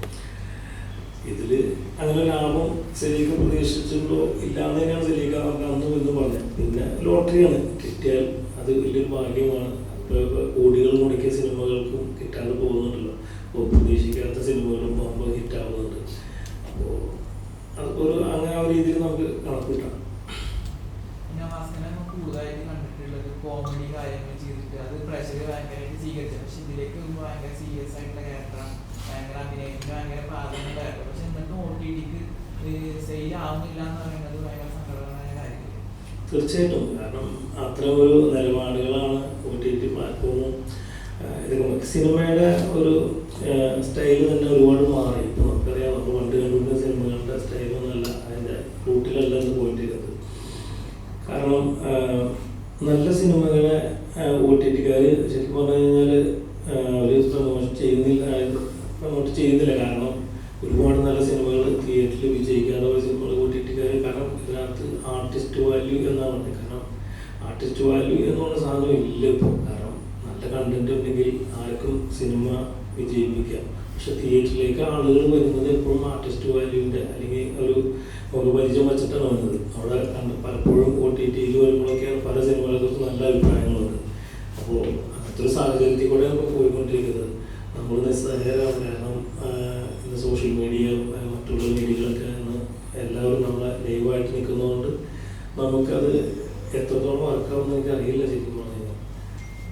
ഇതിൽ അങ്ങനെ ലാഭം സലീഖ പ്രതീക്ഷിച്ചിട്ടുണ്ടോ ഇല്ലാന്ന് തന്നെയാണ് സലീഖ നമുക്ക് അന്നും ഇന്നും പറഞ്ഞത്. പിന്നെ ലോട്ടറിയാണ്, കിട്ടിയാൽ അത് വലിയൊരു ഭാഗ്യമാണ്. ഇപ്പോൾ കോടികൾ മുടക്കിയ സിനിമകൾക്കും കിട്ടാതെ പോകുന്നുണ്ടല്ലോ. അപ്പോൾ പ്രതീക്ഷിക്കാത്ത സിനിമകളും പോകുമ്പോൾ ഹിറ്റാവുന്നുണ്ട്. അപ്പോൾ അതൊരു അങ്ങനെ ആ രീതിയിൽ നമുക്ക് കണക്കൂട്ടാം. കൂടുതലായിട്ട് കണ്ടിട്ടുള്ളത് കോമഡി കാര്യങ്ങൾ ചെയ്തിട്ട് അത് പ്രഷർ ഭയങ്കരമായിട്ട് സ്വീകരിച്ചത്. പക്ഷെ ഇതിലേക്ക് ഭയങ്കര സീരിയസ് ആയിട്ടുള്ള ക്യാരക്ടറാണ്, ഭയങ്കര അഭിനയത്തിന് ഭയങ്കര പ്രാധാന്യം ക്യാരക്ടർ. പക്ഷെ എന്നിട്ടും OTTക്ക് സെയിൽ ആവുന്നില്ല എന്ന് പറയുന്നത് ഭയങ്കര സങ്കടകരമായ കാര്യമില്ല. തീർച്ചയായിട്ടും. കാരണം അത്തരം ഒരു നിലപാടുകളാണ് OTT പ്ലാറ്റ്ഫോമും ഇതൊക്കെ. സിനിമയുടെ ഒരു സ്റ്റൈല് തന്നെ ഒരുപാട് മാറി. ഇപ്പോൾ നമുക്കറിയാം, നമ്മൾ പണ്ട് കണ്ടുകൊണ്ടിരുന്ന സിനിമകളുടെ സ്റ്റൈലൊന്നുമല്ല, അതിൻ്റെ റൂട്ടിലല്ല എന്ന് പോയിട്ടിരുന്നത്. കാരണം നല്ല സിനിമകളെ OTTക്കാർ ശരിക്കും പറഞ്ഞു കഴിഞ്ഞാൽ ഒരു പ്രൊമോട്ട് ചെയ്യുന്നില്ല. കാരണം ഒരുപാട് നല്ല സിനിമകൾ തിയേറ്ററിൽ വിജയിക്കാതെ പോയ സിനിമകൾ OTTക്കാർ, കാരണം ഇതിനകത്ത് ആർട്ടിസ്റ്റ് വാല്യൂ എന്നാണ് പറഞ്ഞത്. കാരണം ആർട്ടിസ്റ്റ് വാല്യൂ എന്ന് പറഞ്ഞ സാധനം ഇല്ല ഇപ്പോൾ. കാരണം നല്ല കണ്ടന്റ് ഉണ്ടെങ്കിൽ ആർക്കും സിനിമ വിജയിപ്പിക്കാം. പക്ഷെ തിയേറ്ററിലേക്ക് ആളുകൾ വരുന്നത് എപ്പോഴും ആർട്ടിസ്റ്റ് വാല്യൂവിൻ്റെ അല്ലെങ്കിൽ ഒരു പരിചയം വെച്ചിട്ടാണ് വരുന്നത്. അവിടെ പലപ്പോഴും OTTയിൽ വരുമ്പോഴൊക്കെയാണ് പല സിനിമകളെക്കുറിച്ച് നല്ല അഭിപ്രായങ്ങളുണ്ട്. അപ്പോൾ അങ്ങനത്തെ ഒരു സാഹചര്യത്തിൽ കൂടെ നമുക്ക് പോയിക്കൊണ്ടിരിക്കുന്നത്. നമ്മൾ നിസ്സഹായരാണ്. കാരണം ഇന്ന് സോഷ്യൽ മീഡിയ മറ്റുള്ള മീഡിയകളൊക്കെ ഇന്ന് എല്ലാവരും നമ്മളെ ലൈവായിട്ട് നിൽക്കുന്നതുകൊണ്ട് നമുക്കത് എത്രത്തോളം വർക്കാവുമെന്ന് എനിക്ക് അറിയില്ല ശരിക്കും പറഞ്ഞു കഴിഞ്ഞാൽ.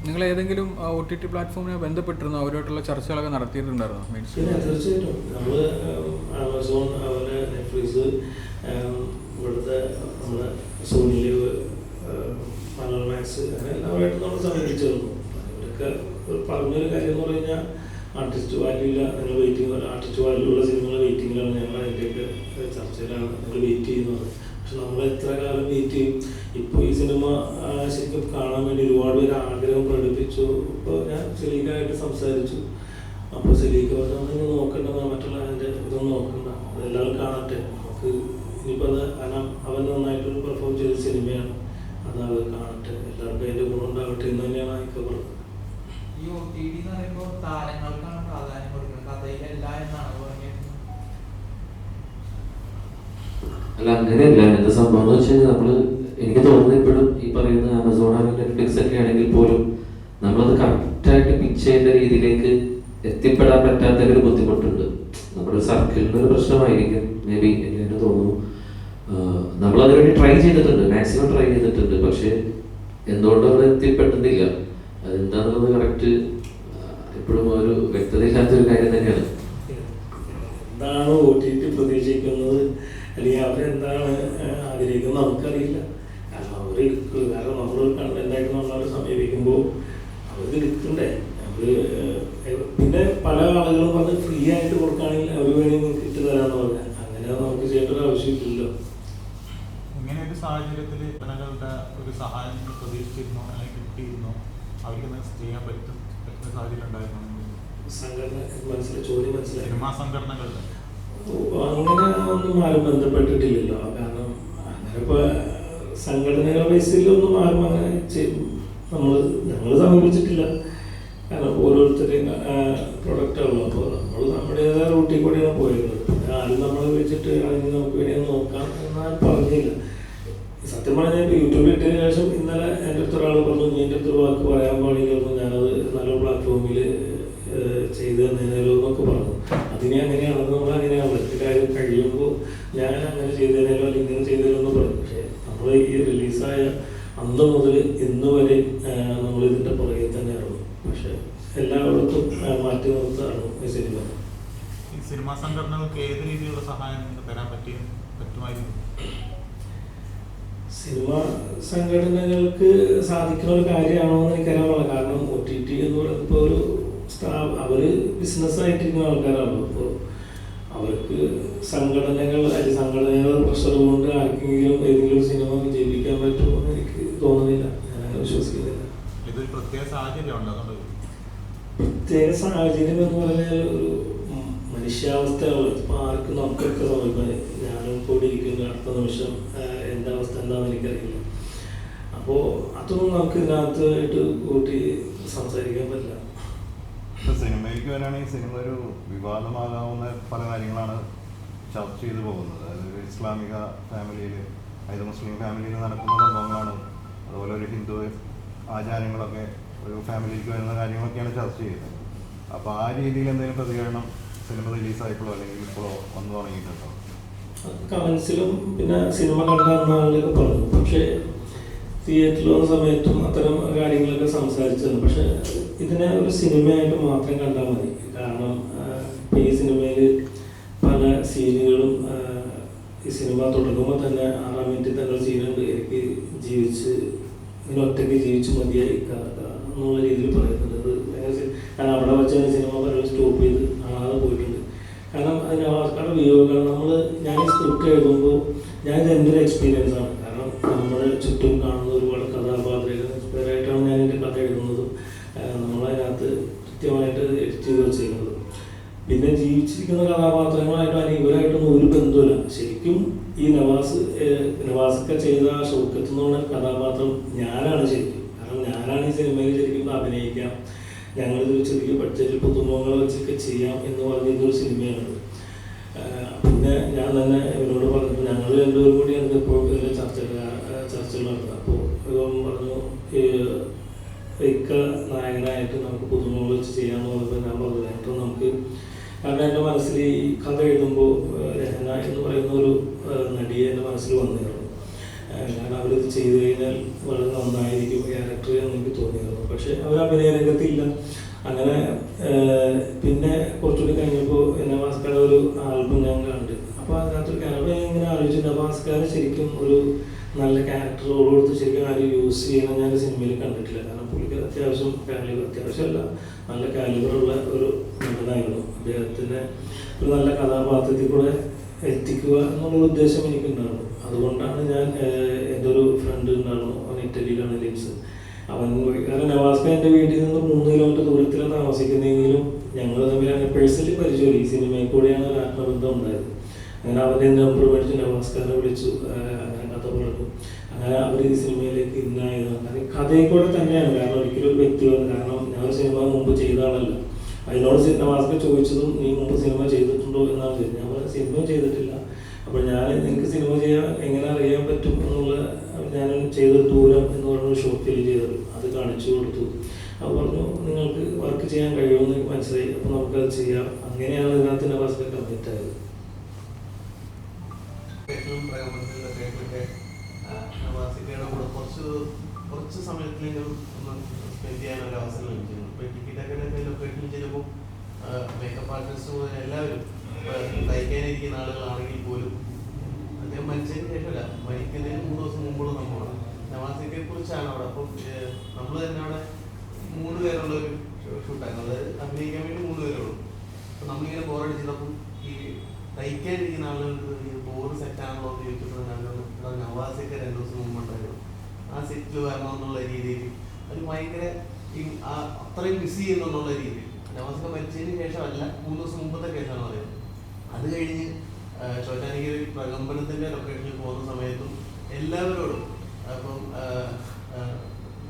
നിങ്ങൾ ഏതെങ്കിലും OTT പ്ലാറ്റ്ഫോമിനെ ബന്ധപ്പെട്ടിരുന്നോ? അവരുമായിട്ടുള്ള ചർച്ചകളൊക്കെ നടത്തിയിട്ടുണ്ടായിരുന്നോ? പിന്നെ തീർച്ചയായിട്ടും നമ്മൾ ആമസോൺ, അതുപോലെ നെറ്റ്ഫ്ലിക്സ്, ഇവിടുത്തെ നമ്മുടെ സോണി ലൈവ്, മലയാളമാക്സ്, അങ്ങനെ എല്ലാവരുമായിട്ടും നമ്മൾ സമീപിച്ചിരുന്നു. ഇവരൊക്കെ പറഞ്ഞൊരു കാര്യം എന്ന് പറഞ്ഞു കഴിഞ്ഞാൽ ആർട്ടിസ്റ്റ് വാല്യൂ ഇല്ല, നിങ്ങൾ വെയിറ്റിംഗ്, ആർട്ടിസ്റ്റ് വാല്യൂ ഉള്ള സിനിമകൾ വെയിറ്റിങ്ങിലാണ്, ഞങ്ങൾ അതിൻ്റെയൊക്കെ ചർച്ചയിലാണ് നിങ്ങൾ വെയിറ്റ് ചെയ്യുന്നത്. പക്ഷെ നമ്മൾ എത്ര കാലം വെയിറ്റ് ചെയ്യും? ഇപ്പോൾ ഈ സിനിമ ശരിക്കും കാണാൻ വേണ്ടി ഒരുപാട് പേര് ആഗ്രഹം പ്രകടിപ്പിച്ചു. ഇപ്പോൾ ഞാൻ സെലീക്കായിട്ട് സംസാരിച്ചു. അപ്പോൾ സെലീക്ക പറഞ്ഞു നോക്കണ്ട, മറ്റുള്ള അതിൻ്റെ ഇതൊന്നും നോക്കണ്ട, അതെല്ലാവരും കാണട്ടെ, നമുക്ക് ഇനിയിപ്പോൾ അത് കാരണം അവൻ നന്നായിട്ടൊരു പെർഫോം ചെയ്ത സിനിമയാണ്, അത് അവർ കാണട്ടെ, എല്ലാവർക്കും അതിൻ്റെ ഗുണം ഉണ്ടാകട്ടെ എന്ന് തന്നെയാണ് എനിക്ക് പറഞ്ഞത്. ഈ OTT എന്ന് പറയുമ്പോൾ താരങ്ങൾക്കാണ് പ്രാധാന്യം കൊടുക്കുന്നത്, കഥയിലല്ല എന്നാണ് പറഞ്ഞത്. അല്ല, അങ്ങനെയല്ല. എന്താ സംഭവം എന്ന് വെച്ച് കഴിഞ്ഞാൽ നമ്മള്, എനിക്ക് തോന്നുന്നത് ഇപ്പോഴും ഈ പറയുന്ന ആമസോൺ ആണെങ്കിൽ നെറ്റ്ഫ്ലിക്സ് ഒക്കെ ആണെങ്കിൽ പോലും നമ്മളത് കറക്റ്റായിട്ട് പിച്ച് ചെയ്യുന്ന രീതിയിലേക്ക് എത്തിപ്പെടാൻ പറ്റാത്തൊരു ബുദ്ധിമുട്ടുണ്ട്. നമ്മുടെ സർക്കിളിൻ്റെ ഒരു പ്രശ്നമായിരിക്കും മേ ബി, എനിക്ക് തോന്നുന്നു. നമ്മളതിനു വേണ്ടി ട്രൈ ചെയ്തിട്ടുണ്ട്, മാക്സിമം ട്രൈ ചെയ്തിട്ടുണ്ട്. പക്ഷെ എന്തുകൊണ്ടും അത് എത്തിപ്പെടുന്നില്ല. അതെന്താണെന്നുള്ളത് കറക്റ്റ് ഇപ്പോഴും ഒരു വ്യക്തതയില്ലാത്തൊരു കാര്യം തന്നെയാണ്. എന്താണ് OTT പ്രതീക്ഷിക്കുന്നത്, അല്ലെങ്കിൽ അവരെന്താണ് ആഗ്രഹിക്കുന്നത് നമുക്കറിയില്ല. കാരണം അവർ എടുക്കുക, കാരണം നമ്മൾ കണ്ടന്റായിട്ട് നമ്മളവരെ സമീപിക്കുമ്പോൾ അവർക്ക് എടുക്കണ്ടേ. അവർ പിന്നെ പല ആളുകളും പറഞ്ഞ് ഫ്രീ ആയിട്ട് കൊടുക്കുകയാണെങ്കിൽ അവർ വേണമെങ്കിൽ നിങ്ങൾക്ക് ഇട്ട് തരാമെന്ന് പറഞ്ഞാൽ അങ്ങനെ നമുക്ക് ചെയ്യേണ്ട ഒരു ആവശ്യമില്ലല്ലോ. ഇങ്ങനെ ഒരു സാഹചര്യത്തിൽ ജനങ്ങളുടെ ഒരു സഹായം പ്രതീക്ഷിച്ചിരുന്നോ അല്ലെങ്കിൽ കിട്ടിയിരുന്നോ? അവർക്ക് ചെയ്യാൻ പറ്റുന്ന സാഹചര്യം ഉണ്ടായിരുന്നു? സംഘടന മനസ്സിലായി, ചോദ്യം മനസ്സിലായി. സിനിമാ സംഘടനകളുടെ അങ്ങനെ ഒന്നും ആരും ബന്ധപ്പെട്ടിട്ടില്ലല്ലോ. കാരണം അങ്ങനെ ഇപ്പോൾ സംഘടനകളുടെ ബേസിലൊന്നും ആരും അങ്ങനെ ഞങ്ങൾ സമീപിച്ചിട്ടില്ല. കാരണം ഓരോരുത്തരെയും പ്രൊഡക്റ്റുള്ളൂ. അപ്പോൾ നമ്മൾ നമ്മുടേതായ റൂട്ടിൽ കൂടെയാണ് പോയിരുന്നത്. ആരും നമ്മളെ വിളിച്ചിട്ട് അതിന് നമുക്ക് വേണ്ടി നോക്കാം എന്നാലും പറഞ്ഞില്ല. സത്യം പറഞ്ഞാൽ ഇപ്പോൾ യൂട്യൂബിൽ ഇട്ടതിന് ശേഷം ഇന്നലെ എൻ്റെ അടുത്ത് ഒരാൾ പറഞ്ഞു, നീ എൻ്റെ അടുത്തൊരു വാക്ക് പറയാൻ പാടില്ലായിരുന്നു, ഞാനത് നല്ലൊരു പ്ലാറ്റ്ഫോമിൽ ചെയ്ത് തന്നേനല്ലോ എന്നൊക്കെ പറഞ്ഞു. അതിനെ അങ്ങനെയാണെന്ന് നമ്മൾ അങ്ങനെയാണ് കാര്യം കഴിയുമ്പോൾ ഞാൻ അങ്ങനെ ചെയ്തേനല്ലോ അല്ലെങ്കിൽ ഇങ്ങനെ ചെയ്തേനോ എന്ന് പറഞ്ഞു. പക്ഷേ നമ്മൾ ഈ റിലീസായ അന്ന് മുതൽ ഇന്ന് വരെ നമ്മളിതിൻ്റെ പുറകെ തന്നെയാണ്. പക്ഷെ എല്ലായിടത്തും മാറ്റി നിർത്താണ് ഈ സിനിമ. ഈ സിനിമാ സംഘടനകൾക്ക് ഏത് രീതിയിലുള്ള സഹായം നിങ്ങൾക്ക് തരാൻ പറ്റുമായിരുന്നു? സിനിമാ സംഘടനകൾക്ക് സാധിക്കുന്ന ഒരു കാര്യമാണോ എന്ന് എനിക്കറിയാനുള്ള. കാരണം OTT എന്ന് പറയുന്നത് ഇപ്പോൾ ഒരു അവർ ബിസിനസ്സായിട്ടിരിക്കുന്ന ആൾക്കാരാണല്ലോ. അപ്പോൾ അവർക്ക് സംഘടനകളുടെ പ്രഷർ കൊണ്ട് ആർക്കെങ്കിലും ഏതെങ്കിലും ഒരു സിനിമ വിജയിപ്പിക്കാൻ പറ്റുമോ എന്ന് എനിക്ക് തോന്നുന്നില്ല. ഞാൻ അങ്ങനെ വിശ്വസിക്കുന്നില്ല. ഇതൊരു പ്രത്യേക സാഹചര്യമുണ്ട്, അതുകൊണ്ട് പ്രത്യേക സാഹചര്യം എന്ന് പറഞ്ഞാൽ ഒരു മനുഷ്യാവസ്ഥയാണ്. ഇപ്പോൾ ആർക്കും നമുക്കൊക്കെ സമീപം, ഞാനും കൂടി ഇരിക്കുന്ന അടുത്ത നിമിഷം എൻ്റെ അവസ്ഥ എന്താണെന്ന് എനിക്കറിയില്ല. അപ്പോൾ അതൊന്നും നമുക്ക് ഇതിനകത്തായിട്ട് കൂട്ടി സംസാരിക്കാൻ പറ്റില്ല. സിനിമയിലേക്ക് വരാണെങ്കിൽ സിനിമ ഒരു വിവാദമാകാവുന്ന പല കാര്യങ്ങളാണ് ചർച്ച ചെയ്തു പോകുന്നത്. അതായത് ഒരു ഇസ്ലാമിക ഫാമിലിയിൽ, അതായത് മുസ്ലിം ഫാമിലിയിൽ നടക്കുന്ന സംഭവങ്ങളാണ്. അതുപോലെ ഒരു ഹിന്ദു ആചാരങ്ങളൊക്കെ ഒരു ഫാമിലിയിലേക്ക് വരുന്ന കാര്യങ്ങളൊക്കെയാണ് ചർച്ച ചെയ്യുന്നത്. അപ്പോൾ ആ രീതിയിൽ എന്തെങ്കിലും പ്രതികരണം സിനിമ റിലീസായപ്പോഴോ അല്ലെങ്കിൽ ഇപ്പോഴോ വന്നു തുടങ്ങിയിട്ടുണ്ടോ? കമൻസിലും പിന്നെ സിനിമ കണ്ടെന്ന ആളുകളൊക്കെ പറഞ്ഞു. പക്ഷേ തിയേറ്ററിൽ വന്ന സമയത്തും അത്തരം കാര്യങ്ങളൊക്കെ സംസാരിച്ചതാണ്. പക്ഷെ ഇതിനെ ഒരു സിനിമയായിട്ട് മാത്രം കണ്ടാൽ മതി. കാരണം ഇപ്പോൾ ഈ സിനിമയിൽ പല സീനുകളും ഈ സിനിമ തുടങ്ങുമ്പോൾ തന്നെ 6-ാം മിനിറ്റിൽ തന്നെ ഒരു സീനുണ്ട്, എനിക്ക് ഇങ്ങനെ ഒറ്റയ്ക്ക് ജീവിച്ച് മതിയായി എന്നുള്ള രീതിയിൽ പറയുന്നുണ്ട്. അത് കാരണം അവിടെ വെച്ച് സിനിമ പലരും സ്റ്റോപ്പ് ചെയ്ത് കാണാതെ പോയിട്ടുണ്ട്. കാരണം അതിന് ആൾക്കാരുടെ വിയോഗങ്ങൾ ഞാൻ ഈ സ്ക്രിപ്റ്റ് എഴുതുമ്പോൾ ഞാൻ എൻ്റെ ഒരു എക്സ്പീരിയൻസ് ആണ്. കാരണം നമ്മുടെ ചുറ്റും കാണുന്ന ഒരുപാട് കഥാപാത്രങ്ങൾ ഇൻസ്പയർ ആയിട്ടാണ് ഞാൻ എൻ്റെ കഥ എഴുതുന്നതും നമ്മളതിനകത്ത് കൃത്യമായിട്ട് എഡിറ്റ് ചെയ്ത് വെച്ചിരിക്കുന്നത്. പിന്നെ ജീവിച്ചിരിക്കുന്ന കഥാപാത്രങ്ങളായിട്ടും അല്ലെങ്കിൽ ഇവരായിട്ടൊന്നും ഒരു ബന്ധമില്ല. ശരിക്കും ഈ നവാസൊക്കെ ചെയ്ത ഷൗക്കത്ത് എന്ന് പറഞ്ഞ കഥാപാത്രം ഞാനാണ് ശരിക്കും. കാരണം ഞാനാണ് ഈ സിനിമയിൽ ശരിക്കും അഭിനയിക്കാം, ഞങ്ങളിതൊരു ചെറിയ ബഡ്ജറ്റിൽ പുതുമുഖങ്ങൾ വെച്ചൊക്കെ ചെയ്യാം എന്ന് പറഞ്ഞൊരു സിനിമയാണ്. പിന്നെ ഞാൻ തന്നെ ഇവരോട് പറഞ്ഞപ്പോൾ ഞങ്ങൾ രണ്ടുപേരും കൂടിയാണ് എപ്പോഴും ഇതിൻ്റെ ചർച്ചകൾ നടത്തുന്നത്. അപ്പോൾ ഇവൻ പറഞ്ഞു നായകനായിട്ട് നമുക്ക് പുതുമുഖങ്ങൾ വെച്ച് ചെയ്യാമെന്ന് പറഞ്ഞപ്പോൾ ഞാൻ പറഞ്ഞത് അപ്പോൾ നമുക്ക്, കാരണം എൻ്റെ മനസ്സിൽ ഈ കഥ എഴുതുമ്പോൾ രഹന എന്ന് പറയുന്ന ഒരു നടിയെ എൻ്റെ മനസ്സിൽ വന്നിരുന്നു. കാരണം അവരിത് ചെയ്തു കഴിഞ്ഞാൽ വളരെ നന്നായിരിക്കും ക്യാരക്ടർ എന്ന് എനിക്ക് തോന്നിയിരുന്നു. പക്ഷെ അവർ അഭിനയ രംഗത്തില്ല. അങ്ങനെ പിന്നെ കുറച്ചുകൂടി കഴിഞ്ഞപ്പോൾ നവാസ്കാർ ഒരു ആൽബം ഞാൻ കണ്ടു. അപ്പോൾ അതിനകത്തൊരു ക്യാരക്ടർ ഇങ്ങനെ ആലോചിച്ചു, നവാസ്കാർ ശരിക്കും ഒരു നല്ല ക്യാരക്ടർ റോൾ കൊടുത്ത് ശരിക്കും ആരും യൂസ് ചെയ്യണം ഞാൻ സിനിമയിൽ കണ്ടിട്ടില്ല. കാരണം പുള്ളിക്ക് അത്യാവശ്യമല്ല നല്ല കാലിബറുള്ള ഒരു നടനായിരുന്നു. അദ്ദേഹത്തിന് ഒരു നല്ല കഥാപാത്രത്തിൽ കൂടെ എത്തിക്കുക എന്നുള്ള ഉദ്ദേശം എനിക്കുണ്ടായിരുന്നു. അതുകൊണ്ടാണ് ഞാൻ എൻ്റെ ഒരു ഫ്രണ്ട് ഉണ്ടായിരുന്നു, അവൻ ഇറ്റലിയിലാണ് ലിംസ്. കാരണം നവാസ്ക എൻ്റെ വീട്ടിൽ നിന്ന് 3 കിലോമീറ്റർ ദൂരത്തിലാണ് താമസിക്കുന്നതെങ്കിലും ഞങ്ങൾ തമ്മിൽ അങ്ങനെ പേഴ്സണലി പരിചയമില്ല. ഈ സിനിമയിൽ കൂടെയാണ് ഒരു ആത്മബന്ധം ഉണ്ടായത്. അങ്ങനെ അവൻ്റെ നമ്പർ മേടിച്ച് നവാസ്കാരെ വിളിച്ചു, അങ്ങനെ കഥ പറഞ്ഞു. അങ്ങനെ അവർ ഈ സിനിമയിലേക്ക് ഇന്നായതാണ്. കാരണം കഥയിൽ കൂടെ തന്നെയാണ്, കാരണം ഒരിക്കലും ഒരു വ്യക്തിയാണ്. കാരണം ഞാൻ സിനിമ മുമ്പ് ചെയ്ത ആളല്ല. അതിനോട് നവാസ്ക ചോദിച്ചതും നീ മുമ്പ് സിനിമ ചെയ്തിട്ടുണ്ടോ എന്നാണ് ചോദിച്ചത്. ഞാൻ പറഞ്ഞ സിനിമ ചെയ്തിട്ടില്ല. അപ്പോൾ എനിക്ക് സിനിമ ചെയ്യാൻ എങ്ങനെ അറിയാൻ പറ്റും എന്നുള്ള ഞാൻ ചെയ്ത ദൂരം എന്ന് പറഞ്ഞൊരു ഷോർട്ട് ഫിലിം ചെയ്തത് അത് കാണിച്ചു കൊടുത്തു. അപ്പോൾ പറഞ്ഞു നിങ്ങൾക്ക് വർക്ക് ചെയ്യാൻ കഴിയുമെന്ന് എനിക്ക് മനസ്സിലായി, അപ്പോൾ നമുക്കത് ചെയ്യാം. അങ്ങനെയാണ് ഇതിനകത്ത് നവാസ്ക കമ്മിറ്റ് ആയത്. നവാസിക്കയുടെ കൂടെ കുറച്ച് സമയത്തിലെങ്കിലും ഒന്ന് സ്പെൻഡ് ചെയ്യാൻ ഒരു അവസരം ലഭിച്ചിരുന്നു. ഇപ്പോൾ ടിക്കറ്റൊക്കെ ലൊക്കേഷനിൽ ചെല്ലുമ്പോൾ മേക്കപ്പ് ആർട്ടിസ്റ്റ് മുതൽ എല്ലാവരും തയ്ക്കാനിരിക്കുന്ന ആളുകളാണെങ്കിൽ പോലും അദ്ദേഹം മരിച്ചതിന് ശേഷമല്ല, മരിക്കുന്നതിന് 3 ദിവസം മുമ്പുള്ള നമ്മളാണ്. നവാസിക്കയെ കുറിച്ചാണ് അവിടെ. അപ്പം നമ്മൾ തന്നെ അവിടെ 3 പേരുള്ള ഒരു ഷൂട്ടായിരുന്നു. അതായത് അഭിനയിക്കാൻ വേണ്ടി 3 പേരേ ഉള്ളൂ. അപ്പം നമ്മളിങ്ങനെ ബോറടിച്ചപ്പം ഈ തയ്ക്കാനിരിക്കുന്ന ആളുകൾക്ക് ബോർഡ് സെറ്റാണല്ലോ എന്ന് ചോദിച്ചപ്പോൾ നവാസിക്ക 2 ദിവസം മുമ്പുണ്ടായിരുന്നു. ആ സെറ്റിൽ വരണമെന്നുള്ള രീതിയിൽ അത് ഭയങ്കര അത്രയും മിസ് ചെയ്യുന്നുള്ള രീതിയിൽ. നവാസിക്ക മരിച്ചതിന് ശേഷമല്ല, 3 ദിവസം മുമ്പത്തെ കേസാണ് പറയുന്നത്. അത് കഴിഞ്ഞ് ചോറ്റാനിക്കര പ്രകമ്പനത്തിൻ്റെ ലൊക്കേഷനിൽ പോകുന്ന സമയത്തും എല്ലാവരോടും, അപ്പം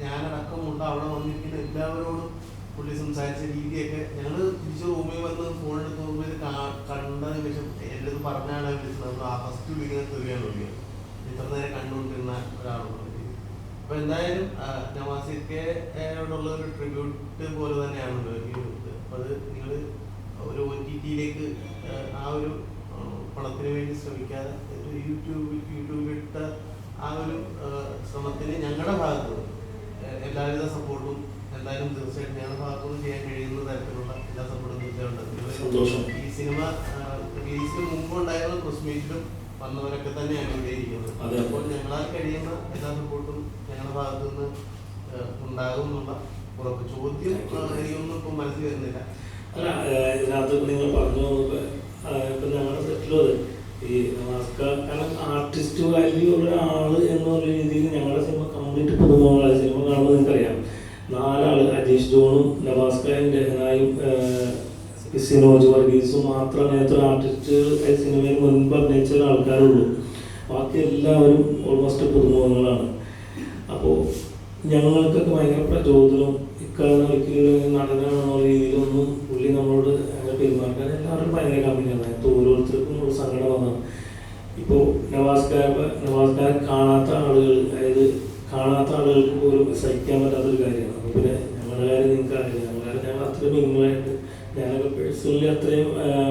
ഞാനടക്കമുണ്ട് അവിടെ വന്നിരിക്കുന്ന എല്ലാവരോടും പുള്ളി സംസാരിച്ച രീതിയൊക്കെ ഞങ്ങൾ തിരിച്ച് റൂമിൽ വന്ന് ഫോണെടുത്ത് നോക്കുമ്പോൾ ഇത് കണ്ടതിന് ശേഷം എൻ്റെ ഇത് പറഞ്ഞാണ് വിളിച്ചത്. നമ്മൾ ആ ഫസ്റ്റ് വിളിക്കുന്നത് തെറിയാണ് വിളിക്കുന്നത്, ഇത്ര നേരം കണ്ടുകൊണ്ടിരുന്ന ഒരാളെന്നുള്ള രീതി. അപ്പോൾ എന്തായാലും നവാസിക്കയോടുള്ള ഒരു ട്രിബ്യൂട്ട് പോലെ തന്നെയാണ് ഈ ഇത്. അപ്പോൾ അത് നിങ്ങൾ ഒരു OTT-യിലേക്ക് ആ ഒരു പണത്തിന് വേണ്ടി ശ്രമിക്കാതെ യൂട്യൂബിലിട്ട ആ ഒരു ശ്രമത്തിന് ഞങ്ങളുടെ ഭാഗത്ത് എല്ലാവിധ സപ്പോർട്ടും എന്തായാലും തീർച്ചയായിട്ടും ഞങ്ങളുടെ ഭാഗത്തുനിന്ന് ചെയ്യാൻ കഴിയുന്ന തരത്തിലുള്ള എല്ലാ സപ്പോർട്ടും തീർച്ചയായിട്ടും. ഈ സിനിമ റിലീസിന് മുമ്പ് ഉണ്ടായിരുന്ന പ്രസ് മീറ്റിലും വന്നവരൊക്കെ തന്നെയാണ് ഇവിടെ ഇരിക്കുന്നത്. അപ്പോൾ ഞങ്ങളാൽ കഴിയുന്ന എല്ലാ സപ്പോർട്ടും ഞങ്ങളുടെ ഭാഗത്തു നിന്ന് ഉണ്ടാകും എന്നുള്ള ഉറപ്പ്. ചോദ്യം എനിക്കൊന്നും ഇപ്പം മനസ്സിൽ വരുന്നില്ല. അല്ല, ഇതിനകത്ത് നിങ്ങൾ പറഞ്ഞു ഇപ്പം ഞങ്ങളുടെ സെറ്റിലും ഈ നവാസ്ക കാരണം ആർട്ടിസ്റ്റ് വാല്യൂ ഉള്ള ഒരാൾ എന്നുള്ള രീതിയിൽ ഞങ്ങളുടെ സിനിമ കംപ്ലീറ്റ് പുതുമുഖങ്ങളായ സിനിമ കാണുമ്പോൾ നിങ്ങൾക്കറിയാം. 4 ആൾ, അജീഷ് ജോണും നവാസ്കയും രഹനായും സിനോജ് വർഗീസും മാത്രം അങ്ങനത്തെ ആർട്ടിസ്റ്റ് സിനിമയിൽ മുൻപ് അഭിനയിച്ച ആൾക്കാരുള്ളൂ. ബാക്കി എല്ലാവരും ഓൾമോസ്റ്റ് പുതുമുഖങ്ങളാണ്. അപ്പോൾ ഞങ്ങൾക്കൊക്കെ ഭയങ്കര പ്രചോദനം. ഇക്കാലം ഒരിക്കലും നടനാണെന്നുള്ള രീതിയിലൊന്നും പുള്ളി നമ്മളോട് അങ്ങനെ പെരുമാറാൻ എല്ലാവരും ഭയങ്കര കമ്മിയാണ്. ഓരോരുത്തർക്കും ഒരു സങ്കടം വന്നതാണ്. ഇപ്പോൾ നവാസ്കാരെ കാണാത്ത ആളുകൾ, അതായത് കാണാത്ത ആളുകൾക്ക് പോലും സഹിക്കാൻ പറ്റാത്തൊരു കാര്യമാണ്. അപ്പോൾ പിന്നെ ഞങ്ങളുടെ കാര്യം നിങ്ങൾക്ക് അറിയാം. ഞങ്ങൾ അത്രയും മിനിമലായിട്ട് ഞങ്ങൾക്ക് പേഴ്സണലി അത്രയും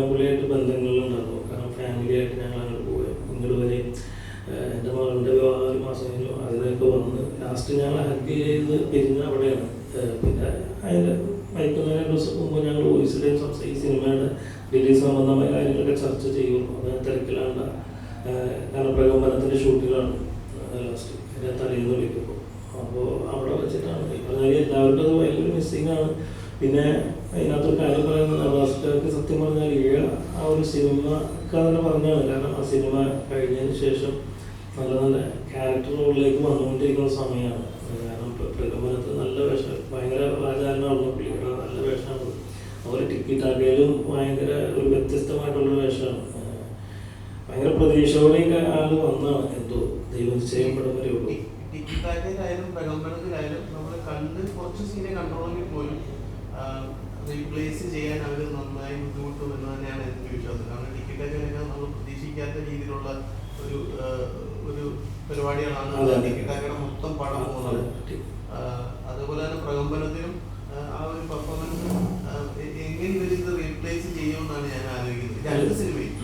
പുള്ളിയായിട്ട് ബന്ധങ്ങളുണ്ടായിരുന്നു. കാരണം ഫാമിലിയായിട്ട് ഞങ്ങൾ അങ്ങോട്ട് പോയി ഇങ്ങോട്ട് വരെ എൻ്റെ മകളുടെ വിവാഹം 1 മാസം കഴിഞ്ഞു. അതിനൊക്കെ വന്ന് ലാസ്റ്റ് ഞങ്ങൾ ഹഗ് ചെയ്ത് പിരിഞ്ഞ അവിടെയാണ്. പിന്നെ അതിൻ്റെ മയക്കുന്ന 2 ദിവസം മുമ്പ് ഞങ്ങൾ വോയിസിലെയും ഈ സിനിമയുടെ റിലീസ് സംബന്ധമായ കാര്യങ്ങളൊക്കെ ചർച്ച ചെയ്യും. അത് തിരക്കിലാണ്. കാരണം പ്രകമ്പനത്തിൻ്റെ ഷൂട്ടുകളാണ് ലാസ്റ്റ് എൻ്റെ തലേന്ന് വിളിക്കുമ്പോൾ. അപ്പോൾ അവിടെ വെച്ചിട്ടാണ് പറഞ്ഞാൽ എല്ലാവർക്കും അത് വലിയൊരു മിസ്സിങ്ങാണ്. പിന്നെ അതിനകത്തൊരു കാര്യം പറയുന്നത് നവാസ്കർക്ക് സത്യം പറഞ്ഞാൽ ആ ഒരു സിനിമ ഒക്കെ തന്നെ പറഞ്ഞാണ്. കാരണം ആ സിനിമ കഴിഞ്ഞതിന് ശേഷം നല്ല നല്ല ക്യാരക്ടർ റോളിലേക്ക് വന്നുകൊണ്ടിരിക്കുന്ന സമയമാണ്. കാരണം പ്രകമ്പനത്തിൽ നല്ല വേഷം, ഭയങ്കര രാജാരനാണ് പുള്ളിയുടെ നല്ല വേഷമാണ്. അതുപോലെ ടിക്കിറ്റാക്കിയാലും ഭയങ്കര ഒരു വ്യത്യസ്തമായിട്ടുള്ള വേഷമാണ്. ഭയങ്കര പ്രതീക്ഷയോടെയൊക്കെ ആൾ വന്നാണ്. എന്തോ ദൈവം നിശ്ചയപ്പെടുന്ന വരെ ഉള്ളൂ. ടിക്കിറ്റാക്കിയാലും പ്രകമ്പനത്തിലായാലും നമ്മൾ കണ്ട് കുറച്ച് സീനെ കണ്ടോളെങ്കിൽ പോലും റീപ്ലേസ് ചെയ്യാൻ അവർ നന്നായി ബുദ്ധിമുട്ടും എന്ന് തന്നെയാണ് എനിക്ക് വിശ്വാസം. കാരണം ടിക്കറ്റൊക്കെ നമ്മൾ പ്രതീക്ഷിക്കാത്ത രീതിയിലുള്ള ഒരു പരിപാടികളാണ് ടിക്കറ്റൊക്കെ മൊത്തം പടം പോകുന്നത്. അതുപോലെ തന്നെ പ്രകമ്പനത്തിലും ആ ഒരു പെർഫോമൻസ് എങ്ങനെ ഇവരിത് റീപ്ലേസ് ചെയ്യുമെന്നാണ് ഞാൻ ആലോചിക്കുന്നത് 2 സിനിമയും.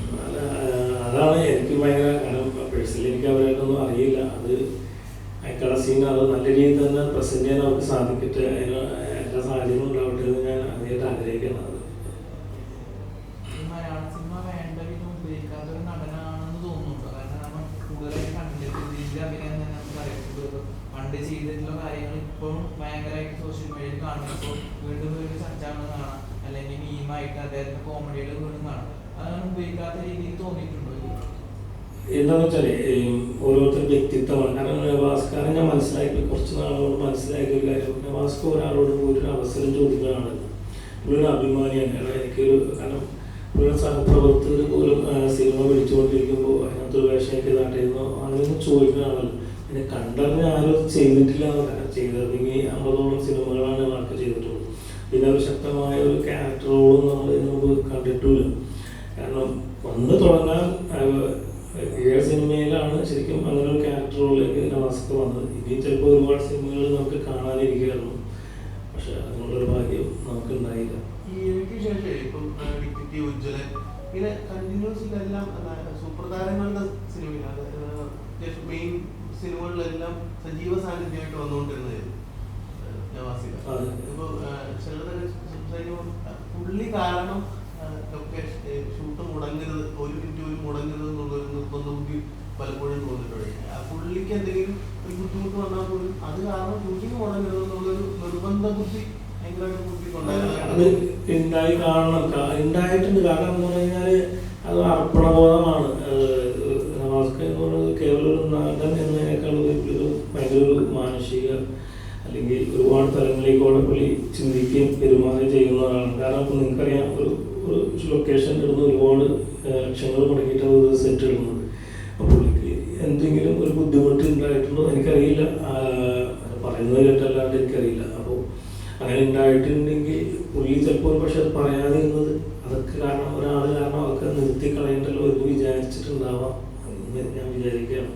അതാണ് എനിക്ക് ഭയങ്കര, കാരണം പേഴ്സണലി എനിക്ക് അവരായിട്ടൊന്നും അറിയില്ല. അത് പ്രസന്റ് ചെയ്യാൻ അവർക്ക് സാധിക്കട്ടെ, അതിന് എല്ലാ സാഹചര്യങ്ങളും ഉണ്ടാവട്ടെ എന്ന് ഞാൻ അതിനായിട്ട് ആഗ്രഹിക്കുന്നത്. മലയാള സിനിമ വേണ്ട വിധം ഉപയോഗിക്കാത്ത ഒരു നടനാണെന്ന് തോന്നുന്നുണ്ടോ? കാരണം നമ്മൾ കൂടുതലായിട്ട് കണ്ടിട്ട് ഇതിന്റെ അഭിനയം തന്നെ നമുക്ക് അറിയപ്പെടുന്നത് പണ്ട് ചെയ്തിട്ടുള്ള കാര്യങ്ങൾ ഇപ്പോഴും ഭയങ്കരമായിട്ട് സോഷ്യൽ മീഡിയയിൽ കാണുമ്പോൾ വീണ്ടും വീണ്ടും ചർച്ചകൾ കാണാം, അല്ലെങ്കിൽ മീമായിട്ട് അദ്ദേഹത്തിന്റെ കോമഡികൾ വീണ്ടും കാണാം. അതാണ് ഉപയോഗിക്കാത്ത രീതിയിൽ തോന്നിയിട്ടുണ്ടോ? എന്താണെന്ന് വെച്ചാൽ ഓരോരുത്തരുടെ വ്യക്തിത്വമാണ്. കാരണം നവാസ്കാരൻ ഞാൻ മനസ്സിലാക്കി കുറച്ച് നാളോട് മനസ്സിലാക്കിയ ഒരു കാര്യം, നവാസ്ക ഒരാളോട് ഒരു അവസരം ചോദിക്കുന്നതാണ്. പുള്ളിയുടെ അഭിമാനിയാണ്. കാരണം എനിക്കൊരു കാരണം പുള്ളിയുടെ സഹപ്രവർത്തകർ പോലും സിനിമ വിളിച്ചുകൊണ്ടിരിക്കുമ്പോൾ അതിനകത്തൊരു വേഷം എനിക്ക് നാട്ടിരുന്നോ അങ്ങനെയൊന്നും ചോദിക്കുന്നതാണല്ലോ. പിന്നെ കണ്ടറിഞ്ഞ് ആരും ചെയ്തിട്ടില്ല എന്ന് കാരണം ചെയ്തിരുന്നെങ്കിൽ 50ഓളം സിനിമകളാണ് വർക്ക് ചെയ്തിട്ടുള്ളത്. പിന്നെ ഒരു ശക്തമായ ഒരു ക്യാരക്ടർ റോളും നമ്മൾ ഇതിനു മുമ്പ് കണ്ടിട്ടില്ല. കാരണം വന്ന് തുടങ്ങാൻ 7 സിനിമയിലാണ് ശരിക്കും അങ്ങനെ ഒരു ക്യാരക്ടർ റോളിലേക്ക് നവാസ്ക വന്നത്. ഇനി ചിലപ്പോൾ ഒരുപാട് സിനിമകൾ നമുക്ക് കാണാനിരിക്കുകയായിരുന്നു, പക്ഷെ അതിനുള്ളൊരു ഭാഗ്യം നമുക്ക് ഉണ്ടായില്ല. ഈ എനിക്ക് ശേഷം ഇപ്പം ഡിക്റ്റേറ്റീവ്, ഉജ്ജ്വലൻ ഇങ്ങനെ കണ്ടിന്യൂസ് ഇതെല്ലാം സൂപ്പർ താരങ്ങളുടെ സിനിമയിലാണ് മെയിൻ സിനിമകളിലെല്ലാം സജീവ സാന്നിധ്യമായിട്ട് വന്നുകൊണ്ടിരുന്നത് നവാസിക. ഇപ്പൊ ചിലതൊക്കെ സംസാരിക്കുമ്പോൾ പുള്ളി കാരണം ഒക്കെ ഷൂട്ട് മുടങ്ങരുത്, 1 മിനിറ്റ് പോലും മുടങ്ങരുത് എന്നുള്ളൊരു നിർബന്ധ ബുദ്ധി പലപ്പോഴും തോന്നിയിട്ടുണ്ട്. പുള്ളിക്ക് എന്തെങ്കിലും ഒരു ബുദ്ധിമുട്ട് വന്നാൽ പോലും അത് കാരണം ഷൂട്ടിങ് മുടങ്ങരുത് എന്നുള്ളൊരു നിർബന്ധ ബുദ്ധി അത് ഉണ്ടായി കാണണം, ഉണ്ടായിട്ടുണ്ട്. കാരണം എന്ന് പറഞ്ഞു കഴിഞ്ഞാൽ അത് അർപ്പണബോധമാണ്. നവാസ്ക എന്ന് പറയുന്നത് കേവലം ഒരു നടൻ എന്നതിനേക്കാൾ ഒരു ഭയങ്കര ഒരു മാനസിക അല്ലെങ്കിൽ ഒരുപാട് തലങ്ങളിലേക്കൂടെ പുള്ളി ചിന്തിക്കുകയും പെരുമാറുകയും ചെയ്യുന്നതാണ്. കാരണം ഇപ്പം നിങ്ങൾക്കറിയാം, ഒരു ലൊക്കേഷൻ ഇടുന്ന ഒരുപാട് ലക്ഷങ്ങൾ മുടക്കിയിട്ടാണ് ഒരു സെറ്റ് ഇടുന്നത്. അപ്പോൾ പുള്ളിക്ക് എന്തെങ്കിലും ഒരു ബുദ്ധിമുട്ട് ഉണ്ടായിട്ടുണ്ടോ എനിക്കറിയില്ല, പറയുന്നത് കേട്ടല്ലാണ്ട് എനിക്കറിയില്ല. അപ്പോൾ അങ്ങനെ ഉണ്ടായിട്ടുണ്ടെങ്കിൽ പുള്ളി ചിലപ്പോൾ പക്ഷെ അത് പറയാതിരുന്നത് അതൊക്കെ കാരണം ഒരാൾ കാരണം അതൊക്കെ നിർത്തി കളയണ്ടല്ലോ എന്ന് വിചാരിച്ചിട്ടുണ്ടാവാം എന്ന് ഞാൻ വിചാരിക്കുകയാണ്.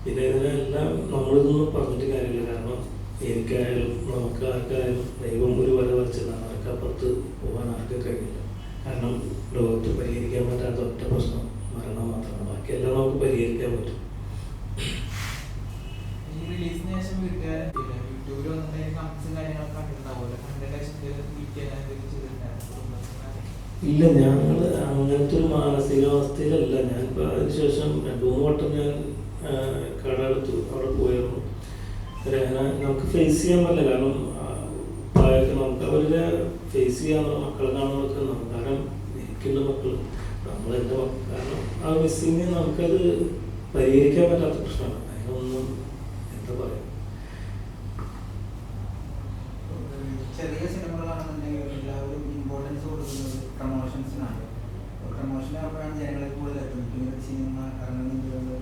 പിന്നെ ഇതിനെല്ലാം നമ്മളിതൊന്നും പറഞ്ഞിട്ട് കാര്യമില്ല. കാരണം എനിക്കായാലും നമുക്ക് ആർക്കായാലും ദൈവം ഒരു വര വരച്ചതാണ്. ആർക്ക് അപ്പുറത്ത് പോകാൻ ആർക്കും കഴിയില്ല. കാരണം ലോകത്ത് പരിഹരിക്കാൻ പറ്റാത്ത ഒറ്റ പ്രശ്നം മരണം മാത്രമാണ്. ബാക്കിയെല്ലാം നമുക്ക് പരിഹരിക്കാൻ പറ്റും. റിലീസിന് ശേഷം യൂട്യൂബിൽ വന്നിട്ട് കമന്റ്സും കാര്യങ്ങളൊക്കെ കണ്ടിട്ടുണ്ടാവുമല്ലോ, കണ്ടതിന് ഇല്ല, ഞങ്ങൾ അങ്ങനത്തെ ഒരു മാനസികാവസ്ഥയിലല്ല. ഞാനിപ്പോൾ അതിനുശേഷം 2-3 വട്ടം ഞാൻ കടയെടുത്തു, അവിടെ പോയിരുന്നു. നമുക്ക് ഫേസ് ചെയ്യാൻ പറ്റില്ല. കാരണം നമുക്ക് അവരുടെ ഫേസ് ചെയ്യാനുള്ള മക്കളെ കാണുന്നതൊക്കെ നമുക്ക്, കാരണം എനിക്കുള്ള മക്കൾ നമ്മളെൻ്റെ മക്കൾ, കാരണം ആ മിസ്സിങ് നമുക്കത് പരിഹരിക്കാൻ പറ്റാത്ത പ്രശ്നമാണ്. അതിനൊന്നും എന്താ പറയുക, ചെറിയ സിനിമകളാണെന്നുണ്ടെങ്കിൽ എല്ലാവരും ഇമ്പോർട്ടൻസ് കൊടുക്കുന്നത് പ്രൊമോഷൻസിനാണ്. പ്രൊമോഷനാകുമ്പോഴാണ് ജനങ്ങളെ കൂടുതൽ എത്തുന്നത്. ഇങ്ങനെ സിനിമ ഇറങ്ങുന്നതിനുള്ള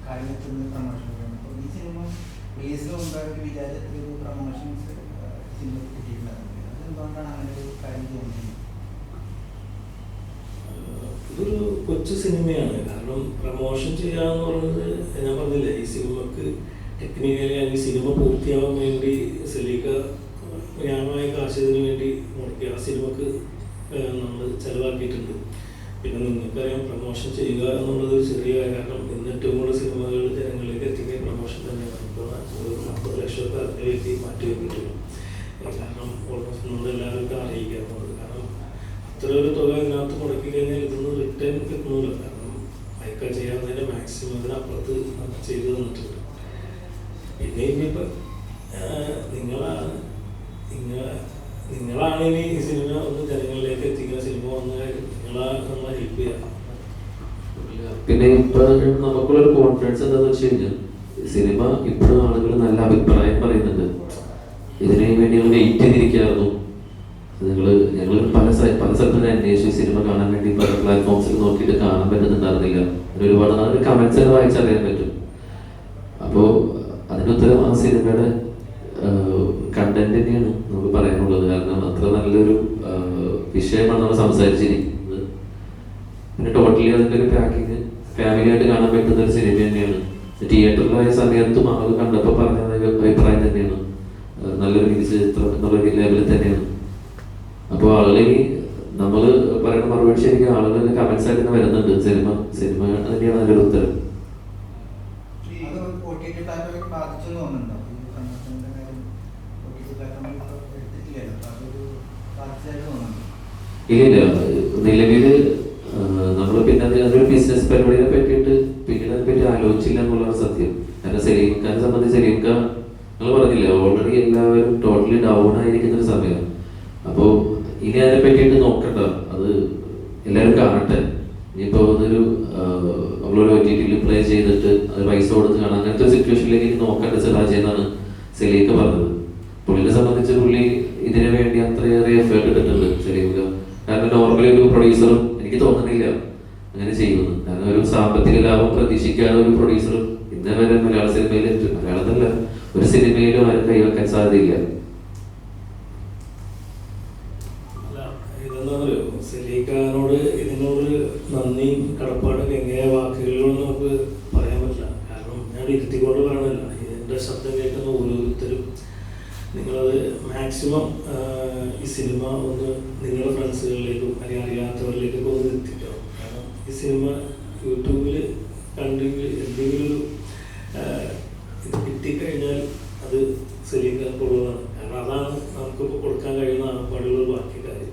കാര്യം എത്തുന്നത് പ്രൊമോഷനിലാണ്. അപ്പോൾ ഈ സിനിമ റിലീസിന് മുമ്പ് ഒരു വിചാരത്തിൽ പ്രൊമോഷൻസ് സിനിമ കിട്ടിയിട്ടുണ്ടായിരുന്നു. അതെന്തുകൊണ്ടാണ് അങ്ങനെ ഒരു കാര്യം തോന്നുന്നത്? ഇതൊരു കൊച്ചു സിനിമയാണ്. കാരണം പ്രമോഷൻ ചെയ്യാന്ന് പറയുന്നത് ഞാൻ പറഞ്ഞില്ലേ, ഈ സിനിമക്ക് ടെക്നിക്കലി അല്ലെങ്കിൽ സിനിമ പൂർത്തിയാവാൻ വേണ്ടി സലീക്ക ന്യായമായ കാശിന് വേണ്ടി മുടക്കി ആ സിനിമക്ക് നമ്മൾ ചെലവാക്കിയിട്ടുണ്ട്. പിന്നെ നിങ്ങൾക്കറിയാം, പ്രമോഷൻ ചെയ്യുക എന്നുള്ളത് ഒരു ചെറിയ കാരണം. ഇന്ന് ഏറ്റവും കൂടുതൽ സിനിമകൾ ജനങ്ങളിലേക്ക് എത്തിക്കുക പ്രമോഷൻ തന്നെയാണ്. ഇപ്പോൾ 40 ലക്ഷമൊക്കെ അതിന് വേണ്ടി മാറ്റി വെക്കിയിട്ടുള്ളൂ. കാരണം ഓൾമോസ്റ്റ് നമ്മളെല്ലാവരും അറിയിക്കുക എന്നുള്ളത്. കാരണം അത്ര ഒരു തുക ഇതിനകത്ത് മുടക്കി കഴിഞ്ഞാൽ ഇതൊന്നും റിട്ടേൺ കിട്ടുന്നില്ല. കാരണം അയക്കാൻ ചെയ്യാവുന്നതിൻ്റെ മാക്സിമം ഇതിനപ്പുറത്ത് നമ്മൾ ചെയ്തു തന്നിട്ടുണ്ട്. പിന്നെ ഇനിയിപ്പോൾ നിങ്ങളാണ് ഇനി ഈ സിനിമ ഒന്ന് ജനങ്ങളിലേക്ക് എത്തിക്കുന്ന, സിനിമ വന്ന കാര്യം നിങ്ങളാണ് നമ്മളെ ഹെൽപ്പ് ചെയ്യാം. പിന്നെ ഇപ്പൊ നമുക്കുള്ളൊരു കോൺഫിഡൻസ് എന്താണെന്ന് വെച്ച് കഴിഞ്ഞാൽ സിനിമ ഇപ്പോഴും ആളുകൾ നല്ല അഭിപ്രായം പറയുന്നുണ്ട്. ഇതിനു വേണ്ടി ഞങ്ങൾ വെയിറ്റ് ചെയ്തിരിക്കുകയായിരുന്നു. ഞങ്ങൾ പല സ്ഥലത്തും അന്വേഷിച്ചു സിനിമ കാണാൻ വേണ്ടി പല പ്ലാറ്റ്ഫോംസിൽ നോക്കിയിട്ട് കാണാൻ പറ്റുന്നുണ്ടായിരുന്നില്ല. ഒരുപാട് കമന്റ്സ് ഒക്കെ വായിച്ചറിയാൻ പറ്റും. അപ്പോൾ അതിനുത്തരം ആ സിനിമയുടെ കണ്ടന്റ് തന്നെയാണ് നമുക്ക് പറയാനുള്ളത്. കാരണം അത്ര നല്ലൊരു വിഷയമാണ് നമ്മൾ സംസാരിച്ചിരിക്കുന്നത്. പിന്നെ ടോട്ടലി അതിൻ്റെ ഒരു പാക്കിങ് ഫാമിലി ആയിട്ട് കാണാൻ പറ്റുന്ന ഒരു സിനിമ തന്നെയാണ്. തിയേറ്ററിലായ സമയത്തും ആൾ കണ്ടപ്പോൾ പറഞ്ഞ അഭിപ്രായം തന്നെയാണ്. നല്ലൊരു മികച്ച ചിത്രം എന്നുള്ള ലെവലിൽ തന്നെയാണ്. അപ്പോൾ ആളുകൾ നമ്മൾ പറയുന്ന മറുപടി ശരിക്കും ആളുകൾ കമന്റ്സ് ആയിട്ട് വരുന്നുണ്ട്. സിനിമ തന്നെയാണ് നല്ലൊരു ഉത്തരം. ഇല്ല, നിലവിൽ നമ്മൾ പിന്നെ അതൊരു ബിസിനസ് പരിപാടിയെ പറ്റിയിട്ട് പിന്നീട് അതിനെപ്പറ്റി ആലോചിച്ചില്ല എന്നുള്ളതാണ് സത്യം. കാരണം സലീം ഖാനെ സംബന്ധിച്ച് സലീം ഖാൻ നിങ്ങൾ പറഞ്ഞില്ല, ഓൾറെഡി എല്ലാവരും ടോട്ടലി ഡൗൺ ആയിരിക്കുന്ന ഒരു സമയമാണ്. അപ്പോൾ ഇനി അതിനെ പറ്റിയിട്ട് നോക്കണ്ട, അത് എല്ലാവരും കാണട്ടെ. ഇനിയിപ്പോൾ അതൊരു നമ്മളൊരു OTT പ്ലേ ചെയ്തിട്ട് അത് പൈസ കൊടുത്ത് കാണാം, അങ്ങനത്തെ ഒരു സിറ്റുവേഷനിലേക്ക് ഇനി നോക്കേണ്ട സിറാജ് എന്നാണ് സലീം പറഞ്ഞത്. പുള്ളിനെ സംബന്ധിച്ച് പുള്ളി ഇതിനു വേണ്ടി അത്രയേറെ എഫേർട്ട് എടുത്തിട്ടുണ്ട് സലീം ഖാൻ. കാരണം നോർമലി ഒരു പ്രൊഡ്യൂസറും എനിക്ക് തോന്നുന്നില്ല അങ്ങനെ ചെയ്യുന്നു. കാരണം ഒരു സാമ്പത്തിക ലാഭം പ്രതീക്ഷിക്കാതെ ഒരു പ്രൊഡ്യൂസറും ഇന്നേ വരെ മലയാള സിനിമയിൽ, മലയാളത്തിലല്ല ഒരു സിനിമയിലും ആരും കൈവെക്കാൻ സാധ്യതയില്ല. സലീഖാനോട് ഇതിനോട് നന്ദിയും കടപ്പാടൊക്കെ എങ്ങനെ വാക്കുകളിലൊന്നും നമുക്ക് പറയാൻ പറ്റില്ല. കാരണം ഞാൻ ഇരുത്തിക്കൊണ്ട് പറയണില്ല, എൻ്റെ ശബ്ദം കേൾക്കുന്ന ഓരോരുത്തരും നിങ്ങളത് മാക്സിമം ഈ സിനിമ ഒന്ന് നിങ്ങളുടെ ഫ്രണ്ട്സുകളിലേക്കും അല്ലെങ്കിൽ അറിയാത്തവരിലേക്കൊക്കെ ഒന്ന് എത്തിക്കണം. കാരണം ഈ സിനിമ യൂട്യൂബിൽ കണ്ടെങ്കിൽ എന്തെങ്കിലും ഇത് കിട്ടിക്കഴിഞ്ഞാൽ അത് സലീഖാനുള്ളതാണ്. കാരണം അതാണ് നമുക്കിപ്പോൾ കൊടുക്കാൻ കഴിയുന്ന ആപ്പാടുകൾ ബാക്കി കാര്യം.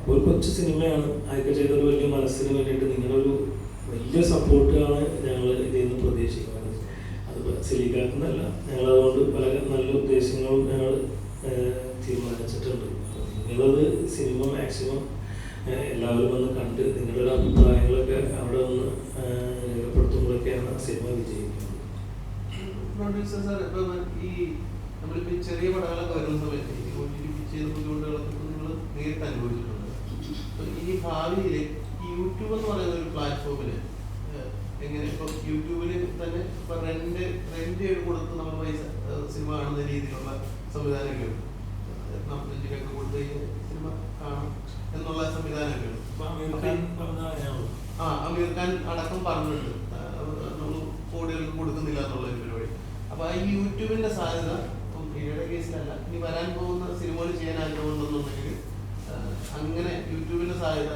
അപ്പോൾ ഒരു കൊച്ചു സിനിമയാണ്, അതൊക്കെ ചെയ്തൊരു വലിയ മനസ്സിന് വേണ്ടിയിട്ട് നിങ്ങളൊരു വലിയ സപ്പോർട്ടാണ് ഞങ്ങൾ ഇതിൽ നിന്ന് പ്രതീക്ഷിക്കുന്നത്. അത് സലീഖാക്കുന്നല്ല, ഞങ്ങളതുകൊണ്ട് പല നല്ല ഉദ്ദേശങ്ങളും ഞങ്ങൾ തീരുമാനിച്ചിട്ടുണ്ട്. നിങ്ങളത് സിനിമ മാക്സിമം എല്ലാവരും വന്ന് കണ്ട് നിങ്ങളുടെ അഭിപ്രായങ്ങളൊക്കെ അവിടെ ഒന്ന് രേഖപ്പെടുത്തുമ്പോഴൊക്കെയാണ് സിനിമ വിജയിക്കുന്നത്. പ്രൊഡ്യൂസർ സാർ, ഇപ്പം ഈ നമ്മളിപ്പോൾ ചെറിയ പടങ്ങളൊക്കെ വരുന്ന സമയത്ത് ചെയ്ത ബുദ്ധിമുട്ടുകളൊക്കെ നിങ്ങൾ നേരിട്ട് അനുഭവിച്ചിട്ടുണ്ട്. ഇനി ഭാവിയിൽ ഈ യൂട്യൂബ് എന്ന് പറയുന്ന ഒരു പ്ലാറ്റ്ഫോമിൽ എങ്ങനെ ഇപ്പം യൂട്യൂബിൽ തന്നെ ഇപ്പം റെന്റ് കൊടുത്ത് നമ്മൾ പൈസ സിനിമ കാണുന്ന രീതിയിലുള്ള സംവിധാനമൊക്കെ ഉണ്ട്. 45 രൂപ കൊടുത്ത് സിനിമ കാണാം എന്നുള്ള സംവിധാനമൊക്കെ ഉണ്ട്. അമീർ ഖാൻ അടക്കം പറഞ്ഞിട്ടുണ്ട് നമ്മൾ കോടികൾക്ക് കൊടുക്കുന്നില്ല എന്നുള്ള ഒരു പരിപാടി. അപ്പൊ ഈ യൂട്യൂബിന്റെ സാധ്യത ഈയുടെ കേസിലല്ല, ഇനി വരാൻ പോകുന്ന സിനിമകൾ ചെയ്യാൻ ആഗ്രഹമുണ്ടെന്നുണ്ടെങ്കിൽ അങ്ങനെ യൂട്യൂബിന്റെ സാധ്യത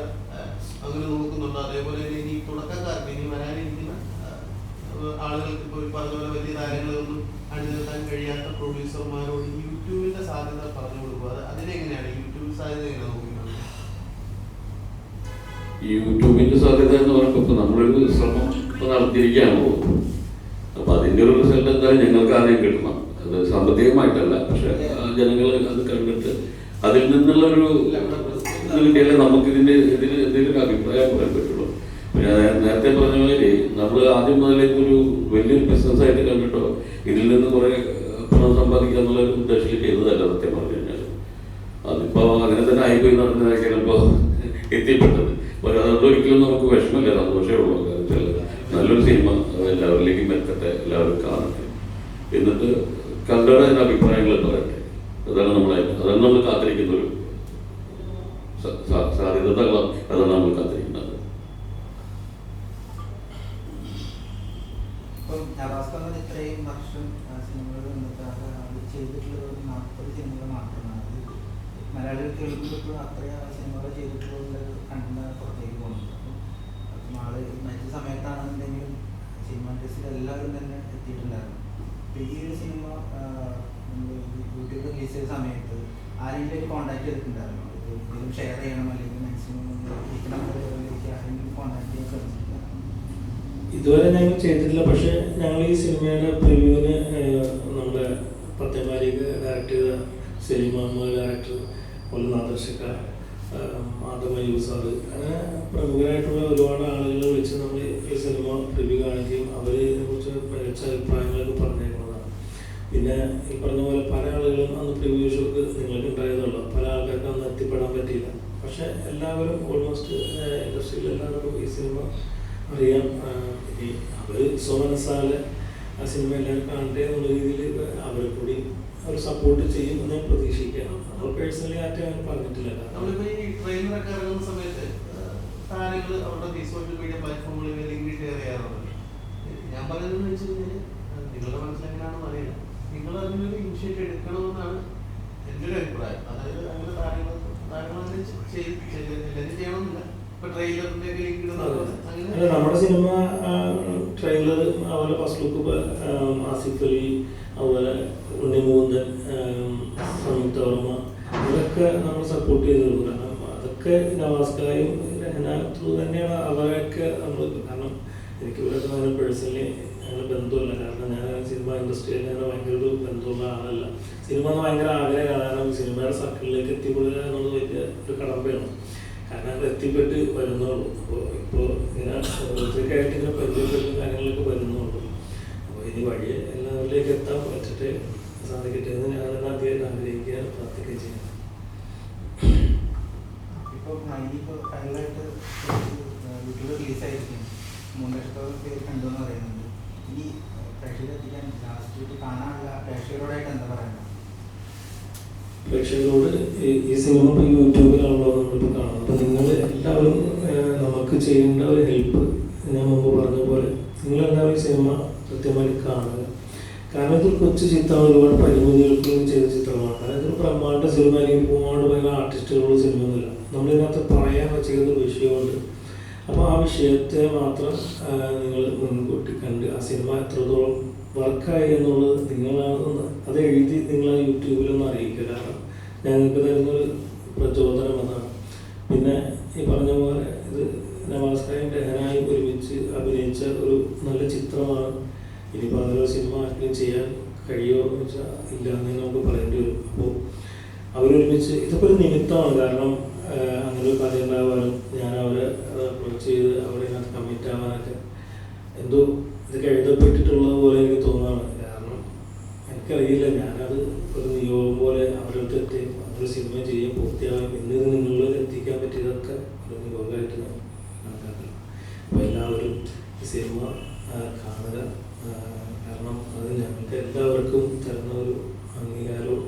അങ്ങനെ നോക്കുന്നുണ്ട്. അതേപോലെ ഇനി തുടക്കക്കാർക്ക് ഇനി വരാനിരിക്കുന്ന ആളുകൾക്ക് ഇപ്പോൾ പറഞ്ഞ പോലെ വലിയ താരങ്ങളൊന്നും അണിനിർത്താൻ കഴിയാത്ത പ്രൊഡ്യൂസർമാരോട് യൂട്യൂബിന്റെ സാധ്യത പറഞ്ഞു കൊടുക്കുക. അതിനെങ്ങനെയാണ് യൂട്യൂബ് സാധ്യത എങ്ങനെ നോക്കുന്നത്? യൂട്യൂബിന്റെ സാധ്യത എന്ന് പറയുമ്പോൾ ഇപ്പൊ നമ്മളൊരു ശ്രമം നടത്തിയിരിക്കുകയാണ് പോകുന്നത്. അപ്പൊ അതിന്റെ ഒരു റിസൾട്ട് എന്തായാലും ഞങ്ങൾക്ക് ആദ്യം കിട്ടണം. അത് സാമ്പത്തികമായിട്ടല്ല, പക്ഷെ ജനങ്ങൾ അത് കണ്ടിട്ട് അതിൽ നിന്നുള്ളൊരു കിട്ടിയാലേ നമുക്ക് ഇതിന് എന്തെങ്കിലും ഒരു അഭിപ്രായം പറയാൻ പറ്റുള്ളൂ. പിന്നെ നേരത്തെ പറഞ്ഞ പോലെ നമ്മൾ ആദ്യം മുതലേക്ക് ഒരു വലിയൊരു ബിസിനസ്സായിട്ട് കണ്ടിട്ടോ ഇതിൽ നിന്ന് കുറെ പണം സമ്പാദിക്കുക എന്നുള്ളൊരു ഉദ്ദേശത്തിൽ ചെയ്തതല്ല സത്യം പറഞ്ഞു കഴിഞ്ഞാൽ. അതിപ്പോ അങ്ങനെ തന്നെ ആയിപ്പോയി നടന്നതൊക്കെയാണ് ഇപ്പോൾ എത്തിപ്പെട്ടത്. അതൊരിക്കലും നമുക്ക് വിഷമമില്ല, സന്തോഷമേ ഉള്ളൂ. കാരണം നല്ലൊരു സിനിമ എല്ലാവരിലേക്കും എത്തട്ടെ, എല്ലാവരും കാണട്ടെ, എന്നിട്ട് കണ്ടവരുടെ അതിൻ്റെ അഭിപ്രായങ്ങൾ പറയട്ടെ. അതാണ് നമ്മൾ കാത്തിരിക്കുന്നൊരു സാധ്യതകളാണ്, അതാണ് നമ്മൾ കാത്തിരിക്കുന്നത്. ഇത്രയും വർഷം സിനിമകൾ ചെയ്തിട്ടുള്ളത് 40 സിനിമകൾ മാത്രമാണ്. മലയാളികൾ കേൾക്കുമ്പോൾ അത്ര സിനിമകൾ ചെയ്തിട്ടുള്ള കണ്ട പുറത്തേക്ക് പോകുന്നുണ്ട്. അപ്പം ആള് മറ്റു സമയത്താണെന്നുണ്ടെങ്കിലും സിനിമ ഇൻഡസ്ട്രിയിൽ എല്ലാവരും തന്നെ എത്തിയിട്ടുണ്ടായിരുന്നു. അപ്പം ഈ ഒരു സിനിമ യൂട്യൂബിൽ റിലീസ് ചെയ്ത സമയത്ത് ആരെങ്കിലും കോൺടാക്ട് ചെയ്തിട്ടുണ്ടായിരുന്നു, എന്തെങ്കിലും ഷെയർ ചെയ്യണം അല്ലെങ്കിൽ മാക്സിമം ആരെങ്കിലും കോൺടാക്ട് ചെയ്യാൻ ശ്രമിച്ചിട്ടില്ല? ഇതുവരെ ഞങ്ങൾ ചെയ്തിട്ടില്ല. പക്ഷെ ഞങ്ങൾ ഈ സിനിമയുടെ പ്രിവ്യൂവിന് നമ്മുടെ പത്തേമാരിക്ക് ഡയറക്ട് ചെയ്ത സലീം അഹമ്മദ് ഡയറക്ടർ, അതുപോലെ നാദർശക്ക, മാധവ യൂസാർ, അങ്ങനെ പ്രമുഖരായിട്ടുള്ള ഒരുപാട് ആളുകളെ വിളിച്ച് നമ്മൾ ഈ സിനിമ പ്രിവ്യൂ കാണിക്കുകയും അവർ ഇതിനെക്കുറിച്ച് മികച്ച അഭിപ്രായങ്ങളൊക്കെ പറഞ്ഞേക്കുന്നതാണ്. പിന്നെ ഈ പറഞ്ഞ പോലെ പല ആളുകളും അന്ന് പ്രിവ്യൂ ഷോക്ക് നിങ്ങൾക്ക് ഉണ്ടായതുള്ളൂ, പല ആൾക്കാർക്കും അന്ന് എത്തിപ്പെടാൻ പറ്റിയില്ല. പക്ഷെ എല്ലാവരും ഓൾമോസ്റ്റ് ഇൻഡസ്ട്രിയിൽ എല്ലാവർക്കും ഈ സിനിമ അറിയാം. ഇനി അവർ സ്വമനസാലെ ആ സിനിമ എല്ലാവരും കാണട്ടെ എന്നുള്ള രീതിയിൽ അവരെ കൂടി അവർ സപ്പോർട്ട് ചെയ്യും എന്ന് ഞാൻ പ്രതീക്ഷിക്കുകയാണ്. നമ്മൾ പേഴ്സണലി ആയിട്ട് അങ്ങനെ പറഞ്ഞിട്ടില്ല. നമ്മളിപ്പോൾ ഈ ട്രെയിലറൊക്കെ ഇറങ്ങുന്ന സമയത്ത് താരങ്ങൾ അവരുടെ സോഷ്യൽ മീഡിയ പ്ലാറ്റ്ഫോമുകളിൽ ലിങ്ക് ഷെയർ ചെയ്യാറുണ്ട്. ഞാൻ പറയുന്നതെന്ന് വെച്ച് കഴിഞ്ഞാൽ നിങ്ങളുടെ മനസ്സിലെങ്ങനെയാണെന്ന് അറിയില്ല, നിങ്ങൾ അതിനൊരു ഇനിഷ്യേറ്റീവ് എടുക്കണമെന്നാണ് എൻ്റെ ഒരു അഭിപ്രായം. അതായത് അങ്ങനെ താരങ്ങൾ എല്ലാവരും ചെയ്യണമെന്നില്ല. നമ്മുടെ സിനിമ ട്രെയിലർ, അതുപോലെ ഫസ്റ്റ് ലുക്ക് ആസിഫ് അലി, അതുപോലെ ഉണ്ണിമൂന്തൻ, സംയുക്ത വർമ്മ, ഇവരൊക്കെ നമ്മൾ സപ്പോർട്ട് ചെയ്തിരുന്നു. കാരണം അതൊക്കെ ഒക്കെ നവാസ്കായും രഹന ത്രൂ തന്നെയാണ് അവരൊക്കെ നമ്മൾ. കാരണം എനിക്ക് ഇവരൊക്കെ അങ്ങനെ പേഴ്സണലി അങ്ങനെ ബന്ധമില്ല. കാരണം ഞാൻ സിനിമ ഇൻഡസ്ട്രിയിൽ അങ്ങനെ ഭയങ്കര ഒരു ബന്ധമുള്ള ആളല്ല. സിനിമ എന്ന് ഭയങ്കര ആഗ്രഹമാണ്. കാരണം സിനിമയുടെ സർക്കിളിലേക്ക് എത്തിപ്പെടുക എന്നുള്ളത് വലിയ ഒരു കടമ്പയാണ്. കാരണം അത് എത്തിപ്പെട്ട് വരുന്നുള്ളൂ. ഇപ്പോൾ ഇങ്ങനെ ഓരോരുത്തർക്കായിട്ട് ഇങ്ങനെ പരിചയപ്പെട്ടും കാര്യങ്ങളൊക്കെ വരുന്നുള്ളൂ. അപ്പോൾ ഇനി വഴിയെ എല്ലാവരിലേക്ക് എത്താൻ പറ്റട്ടെ, സാധിക്കട്ടെ എന്ന് ഞാൻ ആദ്യമായിട്ട് ആഗ്രഹിക്കുക, പ്രാർത്ഥിക്കുകയും ചെയ്യുന്നു. ഇപ്പോൾ മൈനിപ്പോൾ ഫൈനലായിട്ട് യൂട്യൂബ് റിലീസായിരിക്കും, 3 ലക്ഷത്തോളം പേര് കണ്ടുവെന്ന് പറയുന്നുണ്ട്. ഈ പ്രേക്ഷകരെത്തിക്കാൻ ലാസ്റ്റ് കാണാനുള്ള പ്രേക്ഷകരോടായിട്ട് എന്താ പറയുന്നത്? പ്രേക്ഷകരോട് ഈ സിനിമ ഇപ്പോൾ യൂട്യൂബിലാണല്ലോ നമ്മളിപ്പോൾ കാണുന്നത്. അപ്പോൾ നിങ്ങൾ എല്ലാവരും നമുക്ക് ചെയ്യേണ്ട ഒരു ഹെൽപ്പ് ഞാൻ മുമ്പ് പറഞ്ഞ പോലെ നിങ്ങളെല്ലാവരും ഈ സിനിമ കൃത്യമായിട്ട് കാണുക. കാരണം ഇതൊരു കൊച്ചു ചിത്രമാണ്, ഒരുപാട് പരിമിതികൾക്ക് ചെയ്ത ചിത്രമാണ്. കാരണം ഇതൊരു ബ്രഹ്മാണ്ഡ സിനിമ, അല്ലെങ്കിൽ ഒരുപാട് ഭയങ്കര ആർട്ടിസ്റ്റുകളുള്ള സിനിമയൊന്നുമില്ല. നമ്മളിതിനകത്ത് പറയാൻ വെച്ചിരിക്കുന്ന ഒരു വിഷയമുണ്ട്. അപ്പോൾ ആ വിഷയത്തെ മാത്രം നിങ്ങൾ മുൻകൂട്ടി കണ്ട് ആ സിനിമ എത്രത്തോളം വർക്കായി എന്നുള്ളത് നിങ്ങളാണ് അത് എഴുതി നിങ്ങൾ ആ യൂട്യൂബിലൊന്ന് അറിയിക്കുക. കാരണം ഞങ്ങൾക്ക് തരുന്നൊരു പ്രചോദനം അതാണ്. പിന്നെ ഈ പറഞ്ഞ പോലെ ഇത് നവാസ്കായും രഹനായും ഒരുമിച്ച് അഭിനയിച്ച ഒരു നല്ല ചിത്രമാണ്. ഇനിയിപ്പോൾ അതിലൊരു സിനിമ ആർക്കും ചെയ്യാൻ കഴിയുമോ എന്ന് വെച്ചാൽ ഇല്ല എന്ന് നമുക്ക് പറയേണ്ടി വരും. അപ്പോൾ അവരൊരുമിച്ച് ഇതൊക്കെ ഒരു നിമിത്തമാണ്. കാരണം അങ്ങനെ ഒരു കഥ ഉണ്ടാകാനും ഞാൻ അവരെ അപ്രോച്ച് ചെയ്ത് അവരെ കമ്മിറ്റ് ആവാനൊക്കെ എന്തോ ഇതൊക്കെ എഴുതപ്പെട്ടിട്ടുള്ളത് പോലെ എനിക്ക് തോന്നാണ്. കാരണം എനിക്കറിയില്ല, ഞാനത് ഒരു നിയോഗം പോലെ അവരുടെ എത്തി അതൊരു സിനിമ ചെയ്യാൻ പൂർത്തിയാകും ഇന്ന് നിങ്ങളിൽ എത്തിക്കാൻ പറ്റിയതൊക്കെ ഒരു നിയോഗമായിട്ട് ഞാൻ കണക്കാക്കുന്നു. അപ്പോൾ എല്ലാവരും ഈ സിനിമ കാണുക. കാരണം അത് ഞങ്ങൾക്ക് എല്ലാവർക്കും തരുന്ന ഒരു അംഗീകാരവും